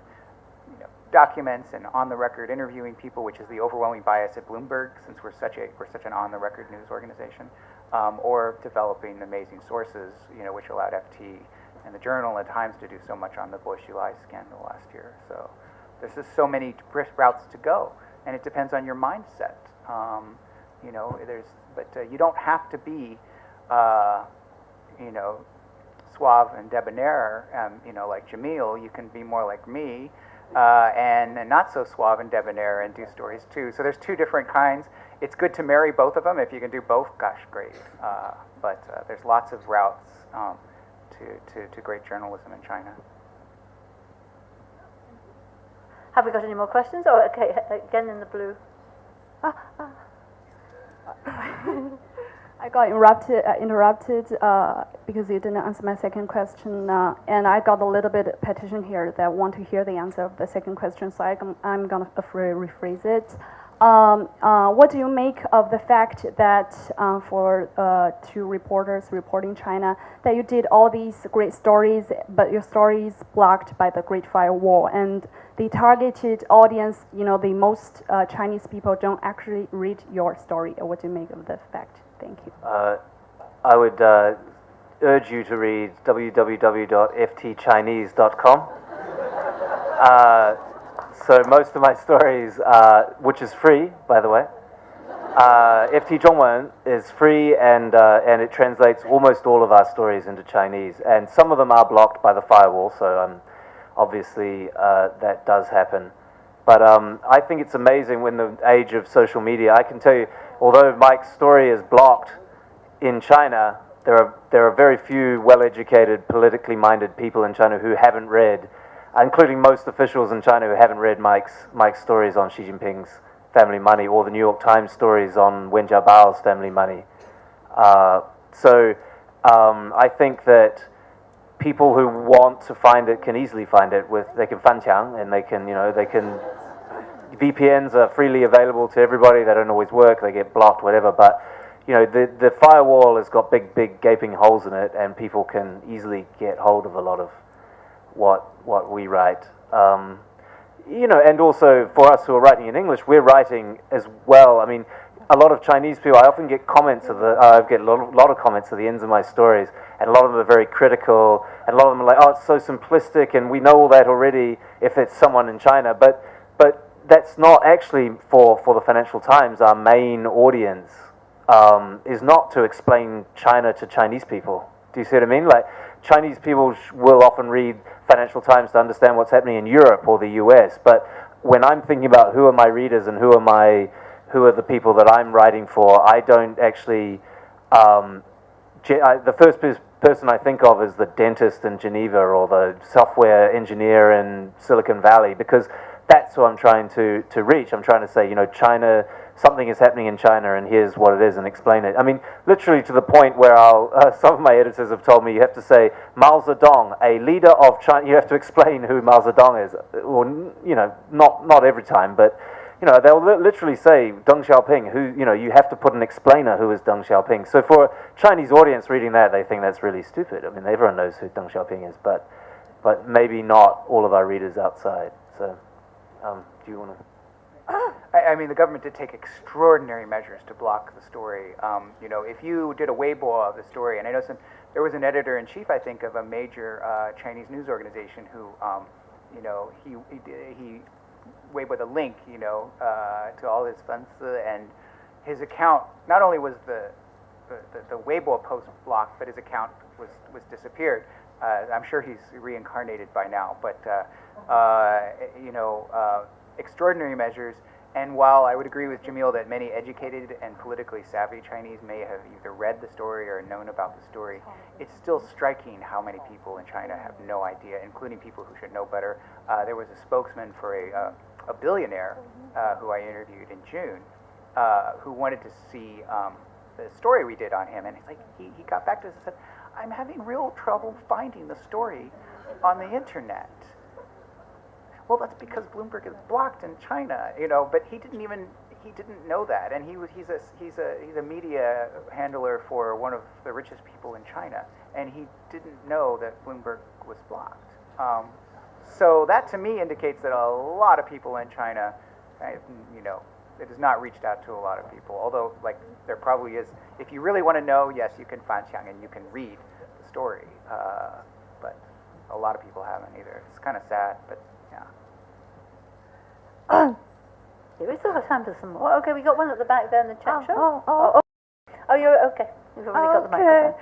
documents and on-the-record interviewing people, which is the overwhelming bias at Bloomberg, since we're such an on-the-record news organization, or developing amazing sources, which allowed FT and the Journal at times to do so much on the Bush UI scandal last year. So there's just so many routes to go, and it depends on your mindset. You don't have to be, suave and debonair, like Jamil. You can be more like me, and not so suave and debonair and do stories too. So there's two different kinds. It's good to marry both of them. If you can do both, gosh, great. But there's lots of routes to great journalism in China. Have we got any more questions? Oh, okay, again in the blue. I got interrupted because you didn't answer my second question, and I got a little bit petition here that want to hear the answer of the second question, so I'm gonna rephrase it. What do you make of the fact that for two reporters reporting China, that you did all these great stories, but your stories blocked by the Great Firewall, and the targeted audience, the most Chinese people don't actually read your story? What do you make of the fact? Thank you. I would urge you to read www.ftchinese.com. So most of my stories, which is free, by the way, FT Zhongwen is free, and it translates almost all of our stories into Chinese. And some of them are blocked by the firewall, so obviously that does happen. But I think it's amazing in the age of social media. I can tell you, although Mike's story is blocked in China, there are very few well-educated, politically minded people in China who haven't read, including most officials in China who haven't read Mike's stories on Xi Jinping's family money, or the New York Times stories on Wen Jiabao's family money. So I think that people who want to find it can easily find it. They can fanqiang, and they can VPNs are freely available to everybody. They don't always work. They get blocked, whatever. But the firewall has got big gaping holes in it, and people can easily get hold of a lot of what we write. And also for us who are writing in English, we're writing as well. I mean, a lot of Chinese people, I often get comments I get a lot of comments of the ends of my stories, and a lot of them are very critical, and a lot of them are like, oh, it's so simplistic, and we know all that already if it's someone in China. But that's not actually for the Financial Times. Our main audience is not to explain China to Chinese people. Do you see what I mean? Like, Chinese people will often read Financial Times to understand what's happening in Europe or the US, but when I'm thinking about who are my readers and who are the people that I'm writing for, I don't actually, the first person I think of is the dentist in Geneva or the software engineer in Silicon Valley, because that's who I'm trying to reach. I'm trying to say, China, something is happening in China, and here's what it is, and explain it. I mean, literally to the point where some of my editors have told me you have to say Mao Zedong, a leader of China. You have to explain who Mao Zedong is, or not every time, but you know, they'll literally say Deng Xiaoping, who, you know, you have to put an explainer who is Deng Xiaoping. So for a Chinese audience reading that, they think that's really stupid. I mean, everyone knows who Deng Xiaoping is, but maybe not all of our readers outside. So, do you want to? I mean, the government did take extraordinary measures to block the story. You know, if you did a Weibo of the story, and I know there was an editor-in-chief, I think, of a major Chinese news organization who, you know, he Weibo the link, you know, to all his funds, and his account, not only was the Weibo post blocked, but his account was disappeared. I'm sure he's reincarnated by now, but you know, extraordinary measures. And while I would agree with Jamil that many educated and politically savvy Chinese may have either read the story or known about the story, it's still striking how many people in China have no idea, including people who should know better. There was a spokesman for a billionaire who I interviewed in June who wanted to see the story we did on him, and it's like he got back to us and said, "I'm having real trouble finding the story on the internet." Well, that's because Bloomberg is blocked in China, you know. But he didn't know that, and he's a media handler for one of the richest people in China, and he didn't know that Bloomberg was blocked. So that to me indicates that a lot of people in China, you know, it has not reached out to a lot of people. Although, like, there probably is. If you really want to know, yes, you can fanxiang and you can read the story, but a lot of people haven't either. It's kind of sad, but. Yeah, we still have time for some more. Oh, okay, we got one at the back there in the chat show. Oh, you're okay. You've already got the microphone.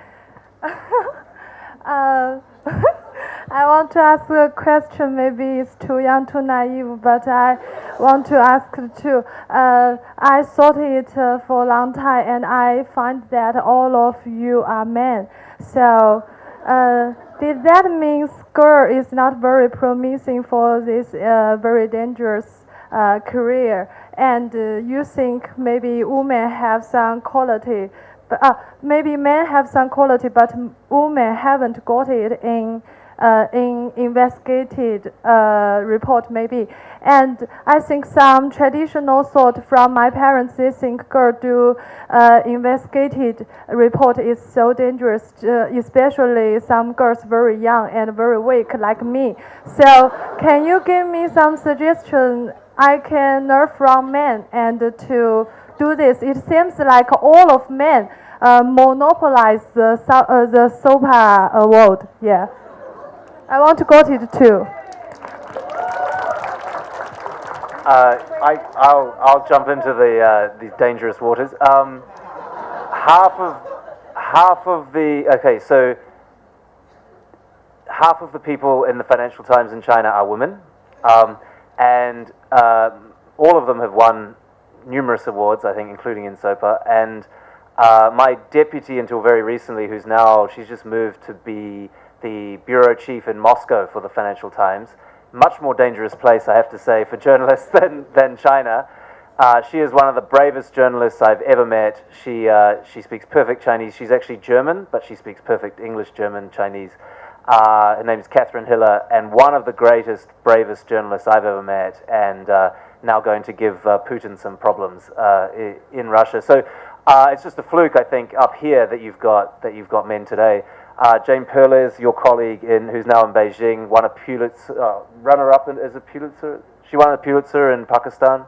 I want to ask a question. Maybe it's too young, too naive, but I want to ask too. I thought it for a long time, and I find that all of you are men. So, did that mean girl is not very promising for this very dangerous career, and you think maybe women have some quality, but maybe men have some quality, but women haven't got it in investigated report maybe. And I think some traditional thought from my parents, they think girl do investigated report is so dangerous, especially some girls very young and very weak like me. So can you give me some suggestion I can learn from men and to do this? It seems like all of men monopolize the SOPA world. Yeah, I want to got it too. I'll jump into these dangerous waters. Half of the people in the Financial Times in China are women, and all of them have won numerous awards, I think, including in SOPA. And my deputy until very recently, she's just moved to be the bureau chief in Moscow for the Financial Times. Much more dangerous place, I have to say, for journalists than China. She is one of the bravest journalists I've ever met. She speaks perfect Chinese. She's actually German, but she speaks perfect English, German, Chinese. Her name is Catherine Hiller, and one of the greatest, bravest journalists I've ever met, and now going to give Putin some problems in Russia. So it's just a fluke, I think, up here that you've got men today. Jane Perlez, your colleague, who's now in Beijing, won a Pulitzer, runner-up as a Pulitzer. She won a Pulitzer in Pakistan.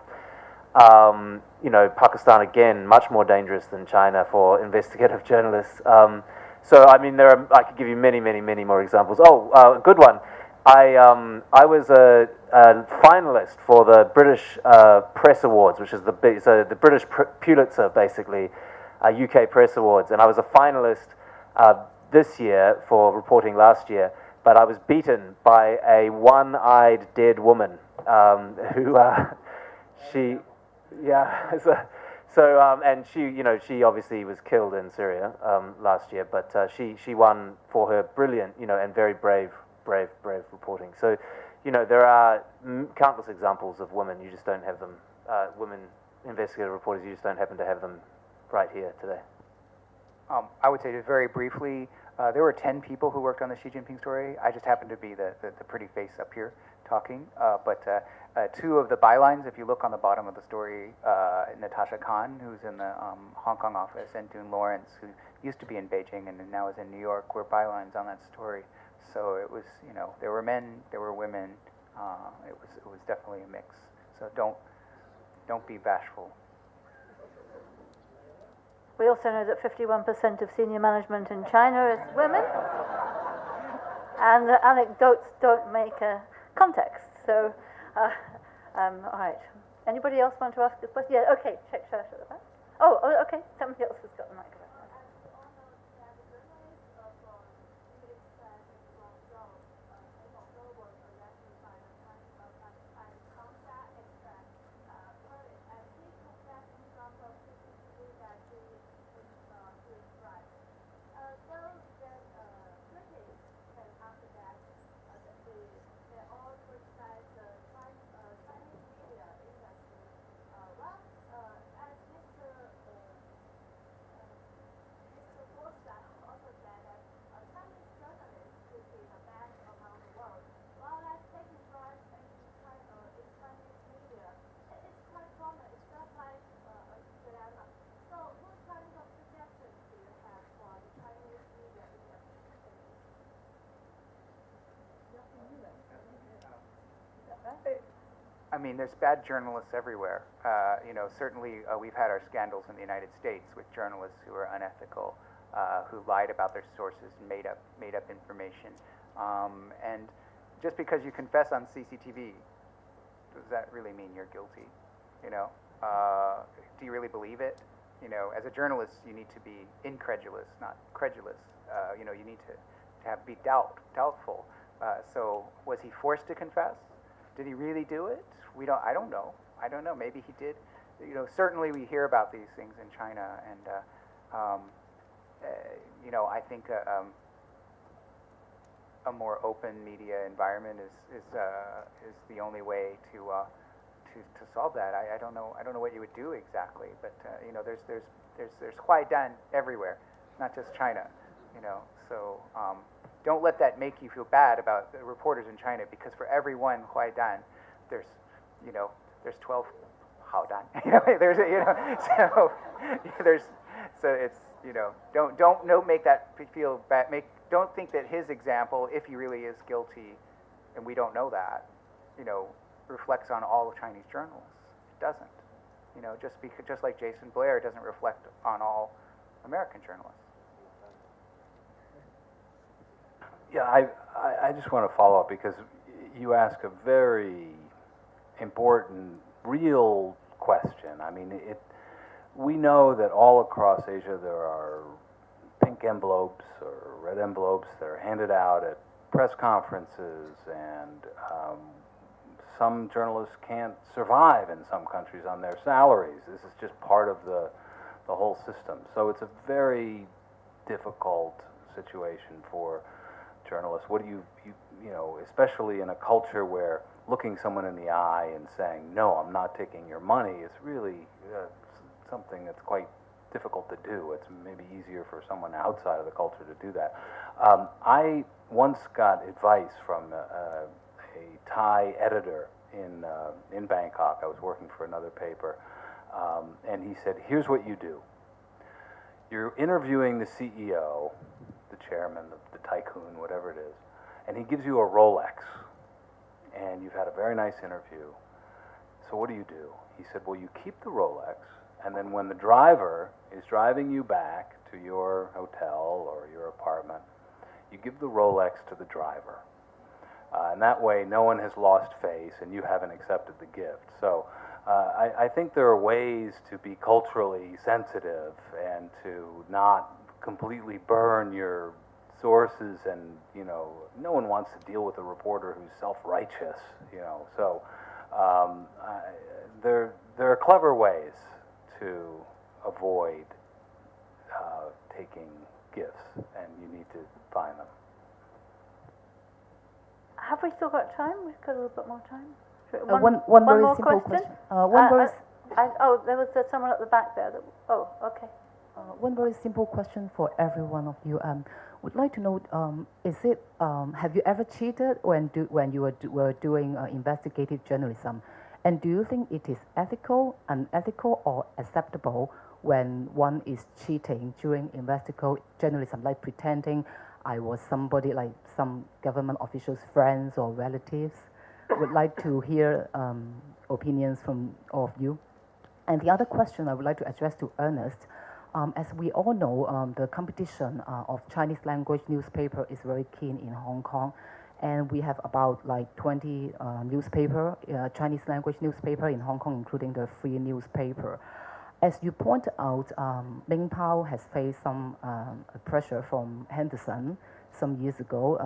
You know, Pakistan again, much more dangerous than China for investigative journalists. So I mean, I could give you many more examples. Oh, a good one. I was a finalist for the British Press Awards, which is the British Pulitzer, basically, UK Press Awards, and I was a finalist this year for reporting last year, but I was beaten by a one-eyed dead woman who and she obviously was killed in Syria last year, but she won for her brilliant, and very brave reporting. So, there are countless examples of women. You just don't have them. Women investigative reporters. You just don't happen to have them right here today. I would say just very briefly, there were 10 people who worked on the Xi Jinping story. I just happened to be the pretty face up here. talking. But two of the bylines, if you look on the bottom of the story, Natasha Khan, who's in the Hong Kong office, and Dune Lawrence, who used to be in Beijing and now is in New York, were bylines on that story. So it was, you know, there were men, there were women. It was definitely a mix. So don't be bashful. We also know that 51% of senior management in China is women. And the anecdotes don't make a context. So, all right. Anybody else want to ask a question? Yeah, okay, check at the back. Oh, okay, somebody else has got the microphone. I mean, there's bad journalists everywhere. You know, certainly we've had our scandals in the United States with journalists who are unethical, who lied about their sources and made up information. And just because you confess on CCTV, does that really mean you're guilty? You know, do you really believe it? You know, as a journalist, you need to be incredulous, not credulous. You know, you need to be doubtful. So was he forced to confess? Did he really do it? I don't know. I don't know. Maybe he did. You know, certainly we hear about these things in China, and you know, I think a more open media environment is the only way to solve that. I don't know. I don't know what you would do exactly, but you know, there's Huaidan everywhere, not just China. You know, so don't let that make you feel bad about the reporters in China, because for every one Huaidan, there's 12 Haodan. You know, there's so it's, you know, don't make that feel bad. Don't think that his example, if he really is guilty, and we don't know that, you know, reflects on all of Chinese journalists. It doesn't. You know, just like Jason Blair doesn't reflect on all American journalists. Yeah, I just want to follow up, because you ask a very important, real question. I mean, we know that all across Asia there are pink envelopes or red envelopes that are handed out at press conferences, and some journalists can't survive in some countries on their salaries. This is just part of the whole system. So it's a very difficult situation for journalists. What do you know, especially in a culture where looking someone in the eye and saying, no, I'm not taking your money, is really something that's quite difficult to do. It's maybe easier for someone outside of the culture to do that. I once got advice from a Thai editor in Bangkok. I was working for another paper, and he said, here's what you do. You're interviewing the CEO, the chairman, the tycoon, whatever it is, and he gives you a Rolex, and you've had a very nice interview. So what do? He said, well, you keep the Rolex, and then when the driver is driving you back to your hotel or your apartment, you give the Rolex to the driver. And that way no one has lost face and you haven't accepted the gift. So I think there are ways to be culturally sensitive and to not completely burn your sources, and, you know, no one wants to deal with a reporter who's self-righteous, you know. So there are clever ways to avoid taking gifts, and you need to find them. Have we still got time? We've got a little bit more time. One very more simple question. question. There was someone at the back there. Oh, okay. One very simple question for every one of you. Would like to know, have you ever cheated when you were doing investigative journalism? And do you think it is ethical, unethical, or acceptable when one is cheating during investigative journalism, like pretending I was somebody, like some government officials' friends or relatives? Would like to hear opinions from all of you. And the other question I would like to address to Ernest, as we all know, the competition of Chinese language newspaper is very keen in Hong Kong, and we have about like 20 Chinese language newspaper in Hong Kong, including the free newspaper. As you point out, Ming Pao has faced some pressure from Henderson some years ago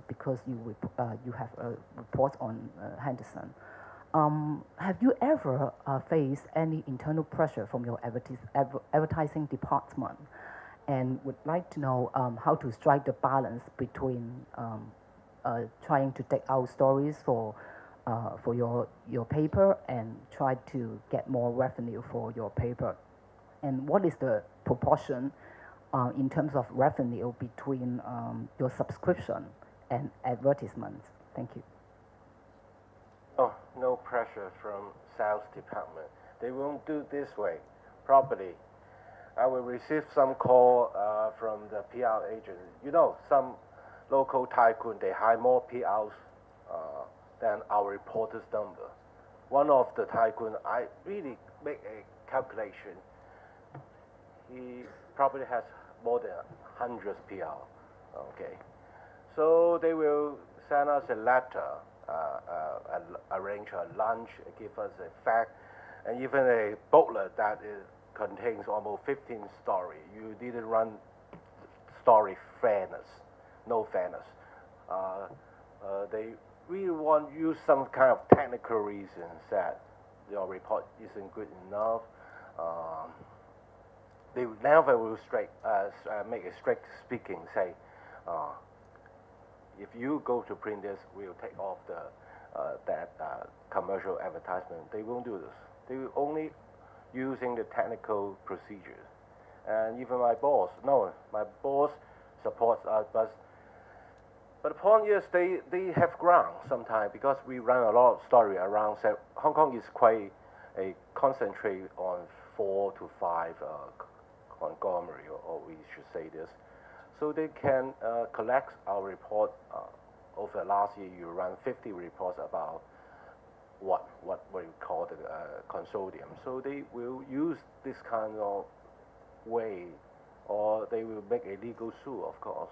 because you have a report on Henderson. Have you ever faced any internal pressure from your advertising department? And would like to know how to strike the balance between trying to take out stories for your paper and try to get more revenue for your paper? And what is the proportion in terms of revenue between your subscription and advertisements? Thank you. Oh, no pressure from sales department. They won't do this way. Probably, I will receive some call from the PR agent. You know, some local tycoon, they hire more PRs than our reporters' number. One of the tycoon, I really make a calculation. He probably has more than 100 PR. Okay, so they will send us a letter, arrange a lunch, give us a fact, and even a booklet that contains almost 15 stories. You didn't run story fairness, no fairness. They really want to use some kind of technical reasons that your report isn't good enough. They never will make a strict speaking, say, if you go to print this, we'll take off that commercial advertisement. They won't do this. They will only using the technical procedures. And even my boss supports us, but the point is they have ground sometimes because we run a lot of story around. So Hong Kong is quite a concentrate on 4 to 5 conglomerate, or we should say this. So they can collect our report. Over last year, you run 50 reports about what we call the consortium. So they will use this kind of way, or they will make a legal suit, of course.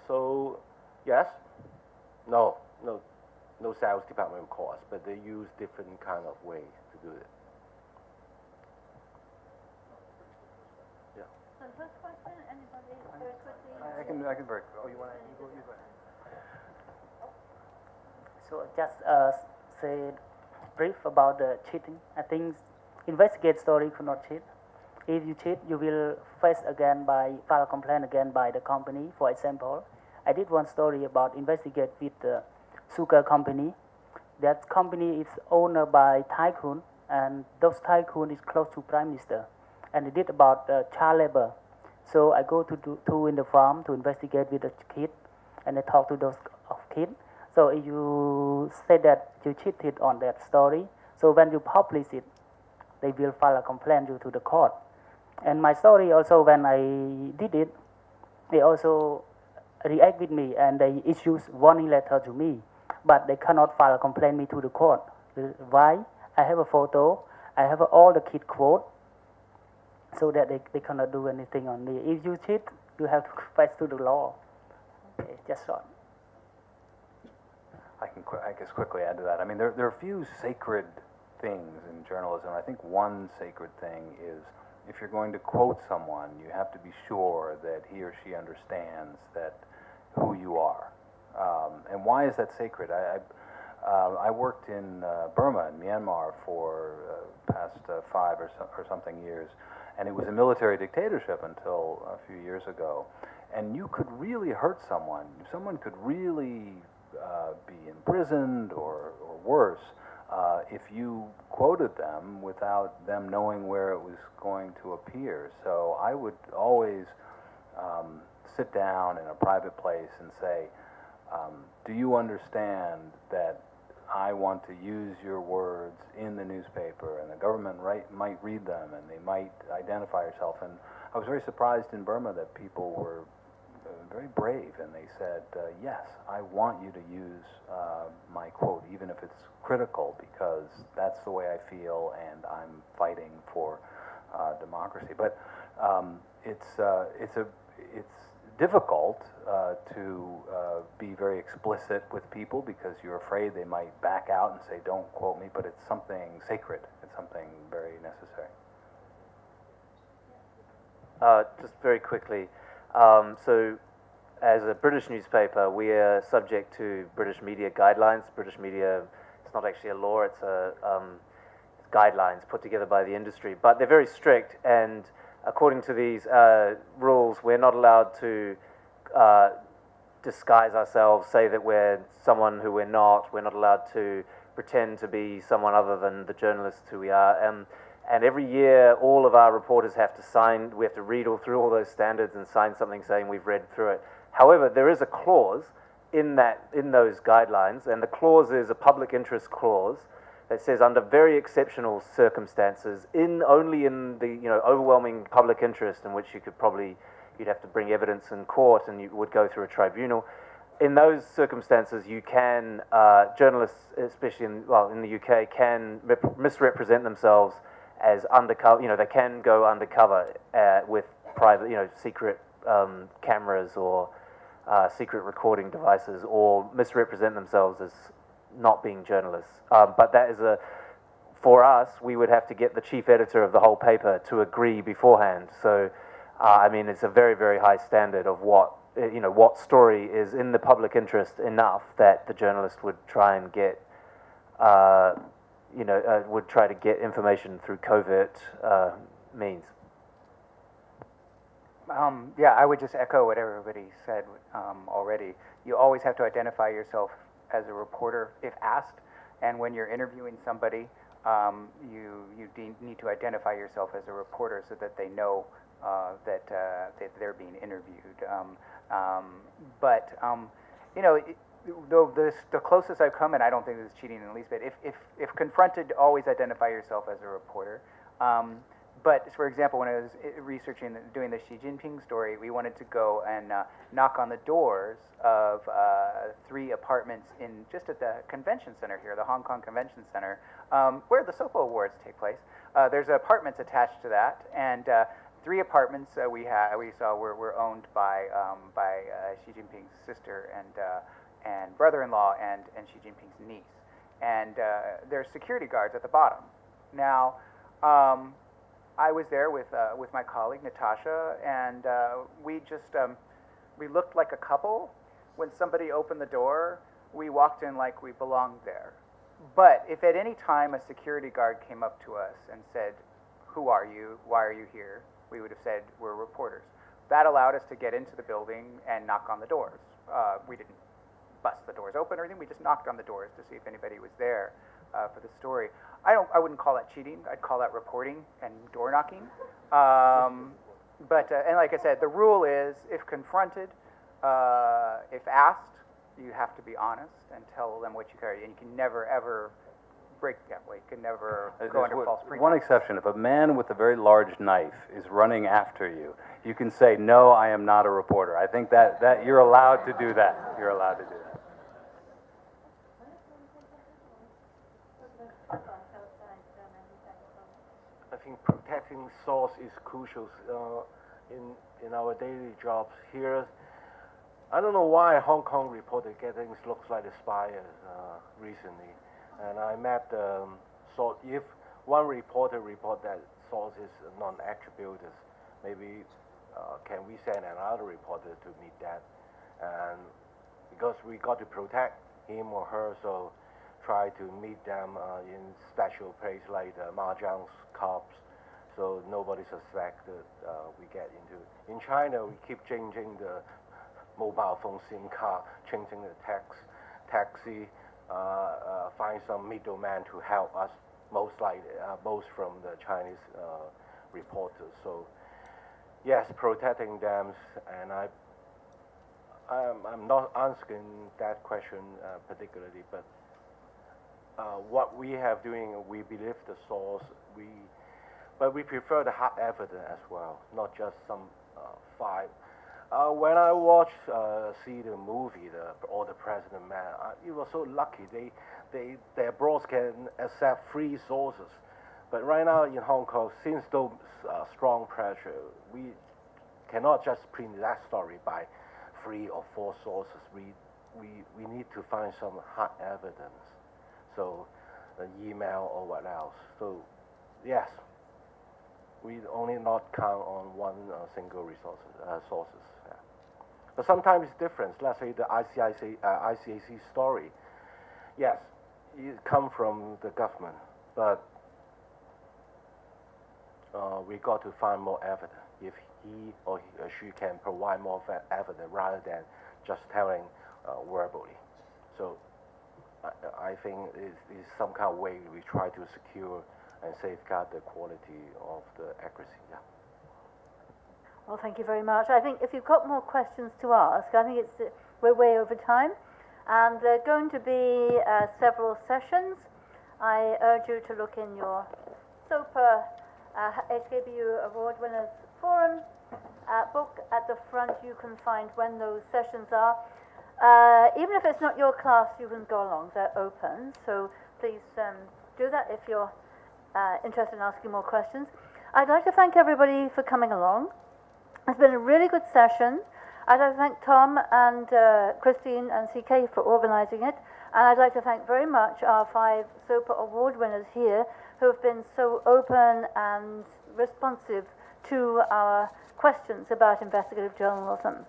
So yes, no sales department of course, but they use different kind of ways to do it. Yeah. So first question, anybody very quickly? I can very. Oh, you want to? You go ahead. So just say brief about the cheating. I think investigate story could not cheat. If you cheat, you will file a complaint again by the company. For example, I did one story about investigate with the sugar company. That company is owned by tycoon, and those tycoon is close to prime minister. And they did about child labor. So I go to in the farm to investigate with the kid, and I talk to those kids. So if you say that you cheated on that story, so when you publish it, they will file a complaint you to the court. And my story also, when I did it, they also react with me and they issue warning letter to me, but they cannot file a complaint me to the court. Why? I have a photo, I have all the kid quote, so that they cannot do anything on me. If you cheat, you have to face to the law. Okay, just short. I guess quickly add to that. I mean, there are a few sacred things in journalism. I think one sacred thing is if you're going to quote someone, you have to be sure that he or she understands that who you are. And why is that sacred? I worked in Burma, in Myanmar, for past 5 or something years, and it was a military dictatorship until a few years ago. And you could really hurt someone. Someone could really be imprisoned or worse if you quoted them without them knowing where it was going to appear. So I would always sit down in a private place and say, do you understand that I want to use your words in the newspaper, and the government might read them, and they might identify yourself. And I was very surprised in Burma that people were very brave, and they said, yes, I want you to use my quote, even if it's critical, because that's the way I feel, and I'm fighting for democracy. But it's difficult to be very explicit with people because you're afraid they might back out and say, don't quote me, but it's something sacred. It's something very necessary. Just very quickly, so as a British newspaper, we are subject to British media guidelines. British media, it's not actually a law, it's guidelines put together by the industry, but they're very strict, and according to these rules, we're not allowed to disguise ourselves, say that we're someone who we're not. We're not allowed to pretend to be someone other than the journalists who we are. And every year, all of our reporters have to sign, we have to read through all those standards and sign something saying we've read through it. However, there is a clause in those guidelines, and the clause is a public interest clause that says under very exceptional circumstances, only in the overwhelming public interest in which you'd have to bring evidence in court and you would go through a tribunal. In those circumstances, you can journalists, especially in the UK, can misrepresent themselves as undercover. They can go undercover with private, secret cameras or secret recording devices, or misrepresent themselves as not being journalists. But that is for us, we would have to get the chief editor of the whole paper to agree beforehand. So, it's a very, very high standard of what story is in the public interest enough that the journalist would try and get, would try to get information through covert means. Yeah, I would just echo what everybody said already. You always have to identify yourself as a reporter if asked, and when you're interviewing somebody, you need to identify yourself as a reporter so that they know that they're being interviewed. The closest I've come, and I don't think this is cheating in the least bit, if confronted, always identify yourself as a reporter. But for example, when I was doing the Xi Jinping story, we wanted to go and knock on the doors of 3 apartments just at the convention center here, the Hong Kong Convention Center, where the SOPA Awards take place. There's apartments attached to that, and 3 apartments we saw were owned by Xi Jinping's sister and brother-in-law and Xi Jinping's niece, and there's security guards at the bottom. Now. I was there with my colleague Natasha, and we looked like a couple. When somebody opened the door, we walked in like we belonged there. But if at any time a security guard came up to us and said, "Who are you? Why are you here?" we would have said, "We're reporters." That allowed us to get into the building and knock on the doors. We didn't bust the doors open or anything. We just knocked on the doors to see if anybody was there for the story. I wouldn't call that cheating. I'd call that reporting and door knocking. And like I said, the rule is if confronted, if asked, you have to be honest and tell them what you carry. And you can never ever break that way. You can never go under false pretense. One exception: if a man with a very large knife is running after you, you can say, "No, I am not a reporter." I think that you're allowed to do that. You're allowed to do that. I think protecting source is crucial in our daily jobs here. I don't know why Hong Kong reporter getting looks like a spy recently, and I met if one reporter report that source is non-attributed, maybe can we send another reporter to meet that? And because we got to protect him or her, so try to meet them in special place like the mahjong clubs, so nobody suspected we get into. In China, we keep changing the mobile phone SIM card, changing the taxi, 5 find some middleman to help us, most likely, most from the Chinese reporters. So, yes, protecting them, and I'm not answering that question particularly, but what we have doing, we believe the source, but we prefer the hard evidence as well, not just some file. When I see the movie, All the President Man, it was so lucky. Their boss can accept free sources. But right now in Hong Kong, since those strong pressure, we cannot just print that story by 3 or 4 sources. We need to find some hard evidence. So an email or what else. So yes, we only not count on one single sources. Yeah. But sometimes it's different. Let's say the ICAC story. Yes, it comes from the government, but we got to find more evidence. If he or she can provide more evidence rather than just telling verbally. So I think is some kind of way we try to secure and safeguard the quality of the accuracy. Yeah. Well, thank you very much. I think if you've got more questions to ask, I think we're way over time, and there are going to be several sessions. I urge you to look in your SOPA HKBU Award Winners Forum book. At the front you can find when those sessions are. Even if it's not your class, you can go along. They're open, so please do that if you're interested in asking more questions. I'd like to thank everybody for coming along. It's been a really good session. I'd like to thank Tom and Christine and CK for organizing it. And I'd like to thank very much our 5 SOPA award winners here who have been so open and responsive to our questions about investigative journalism.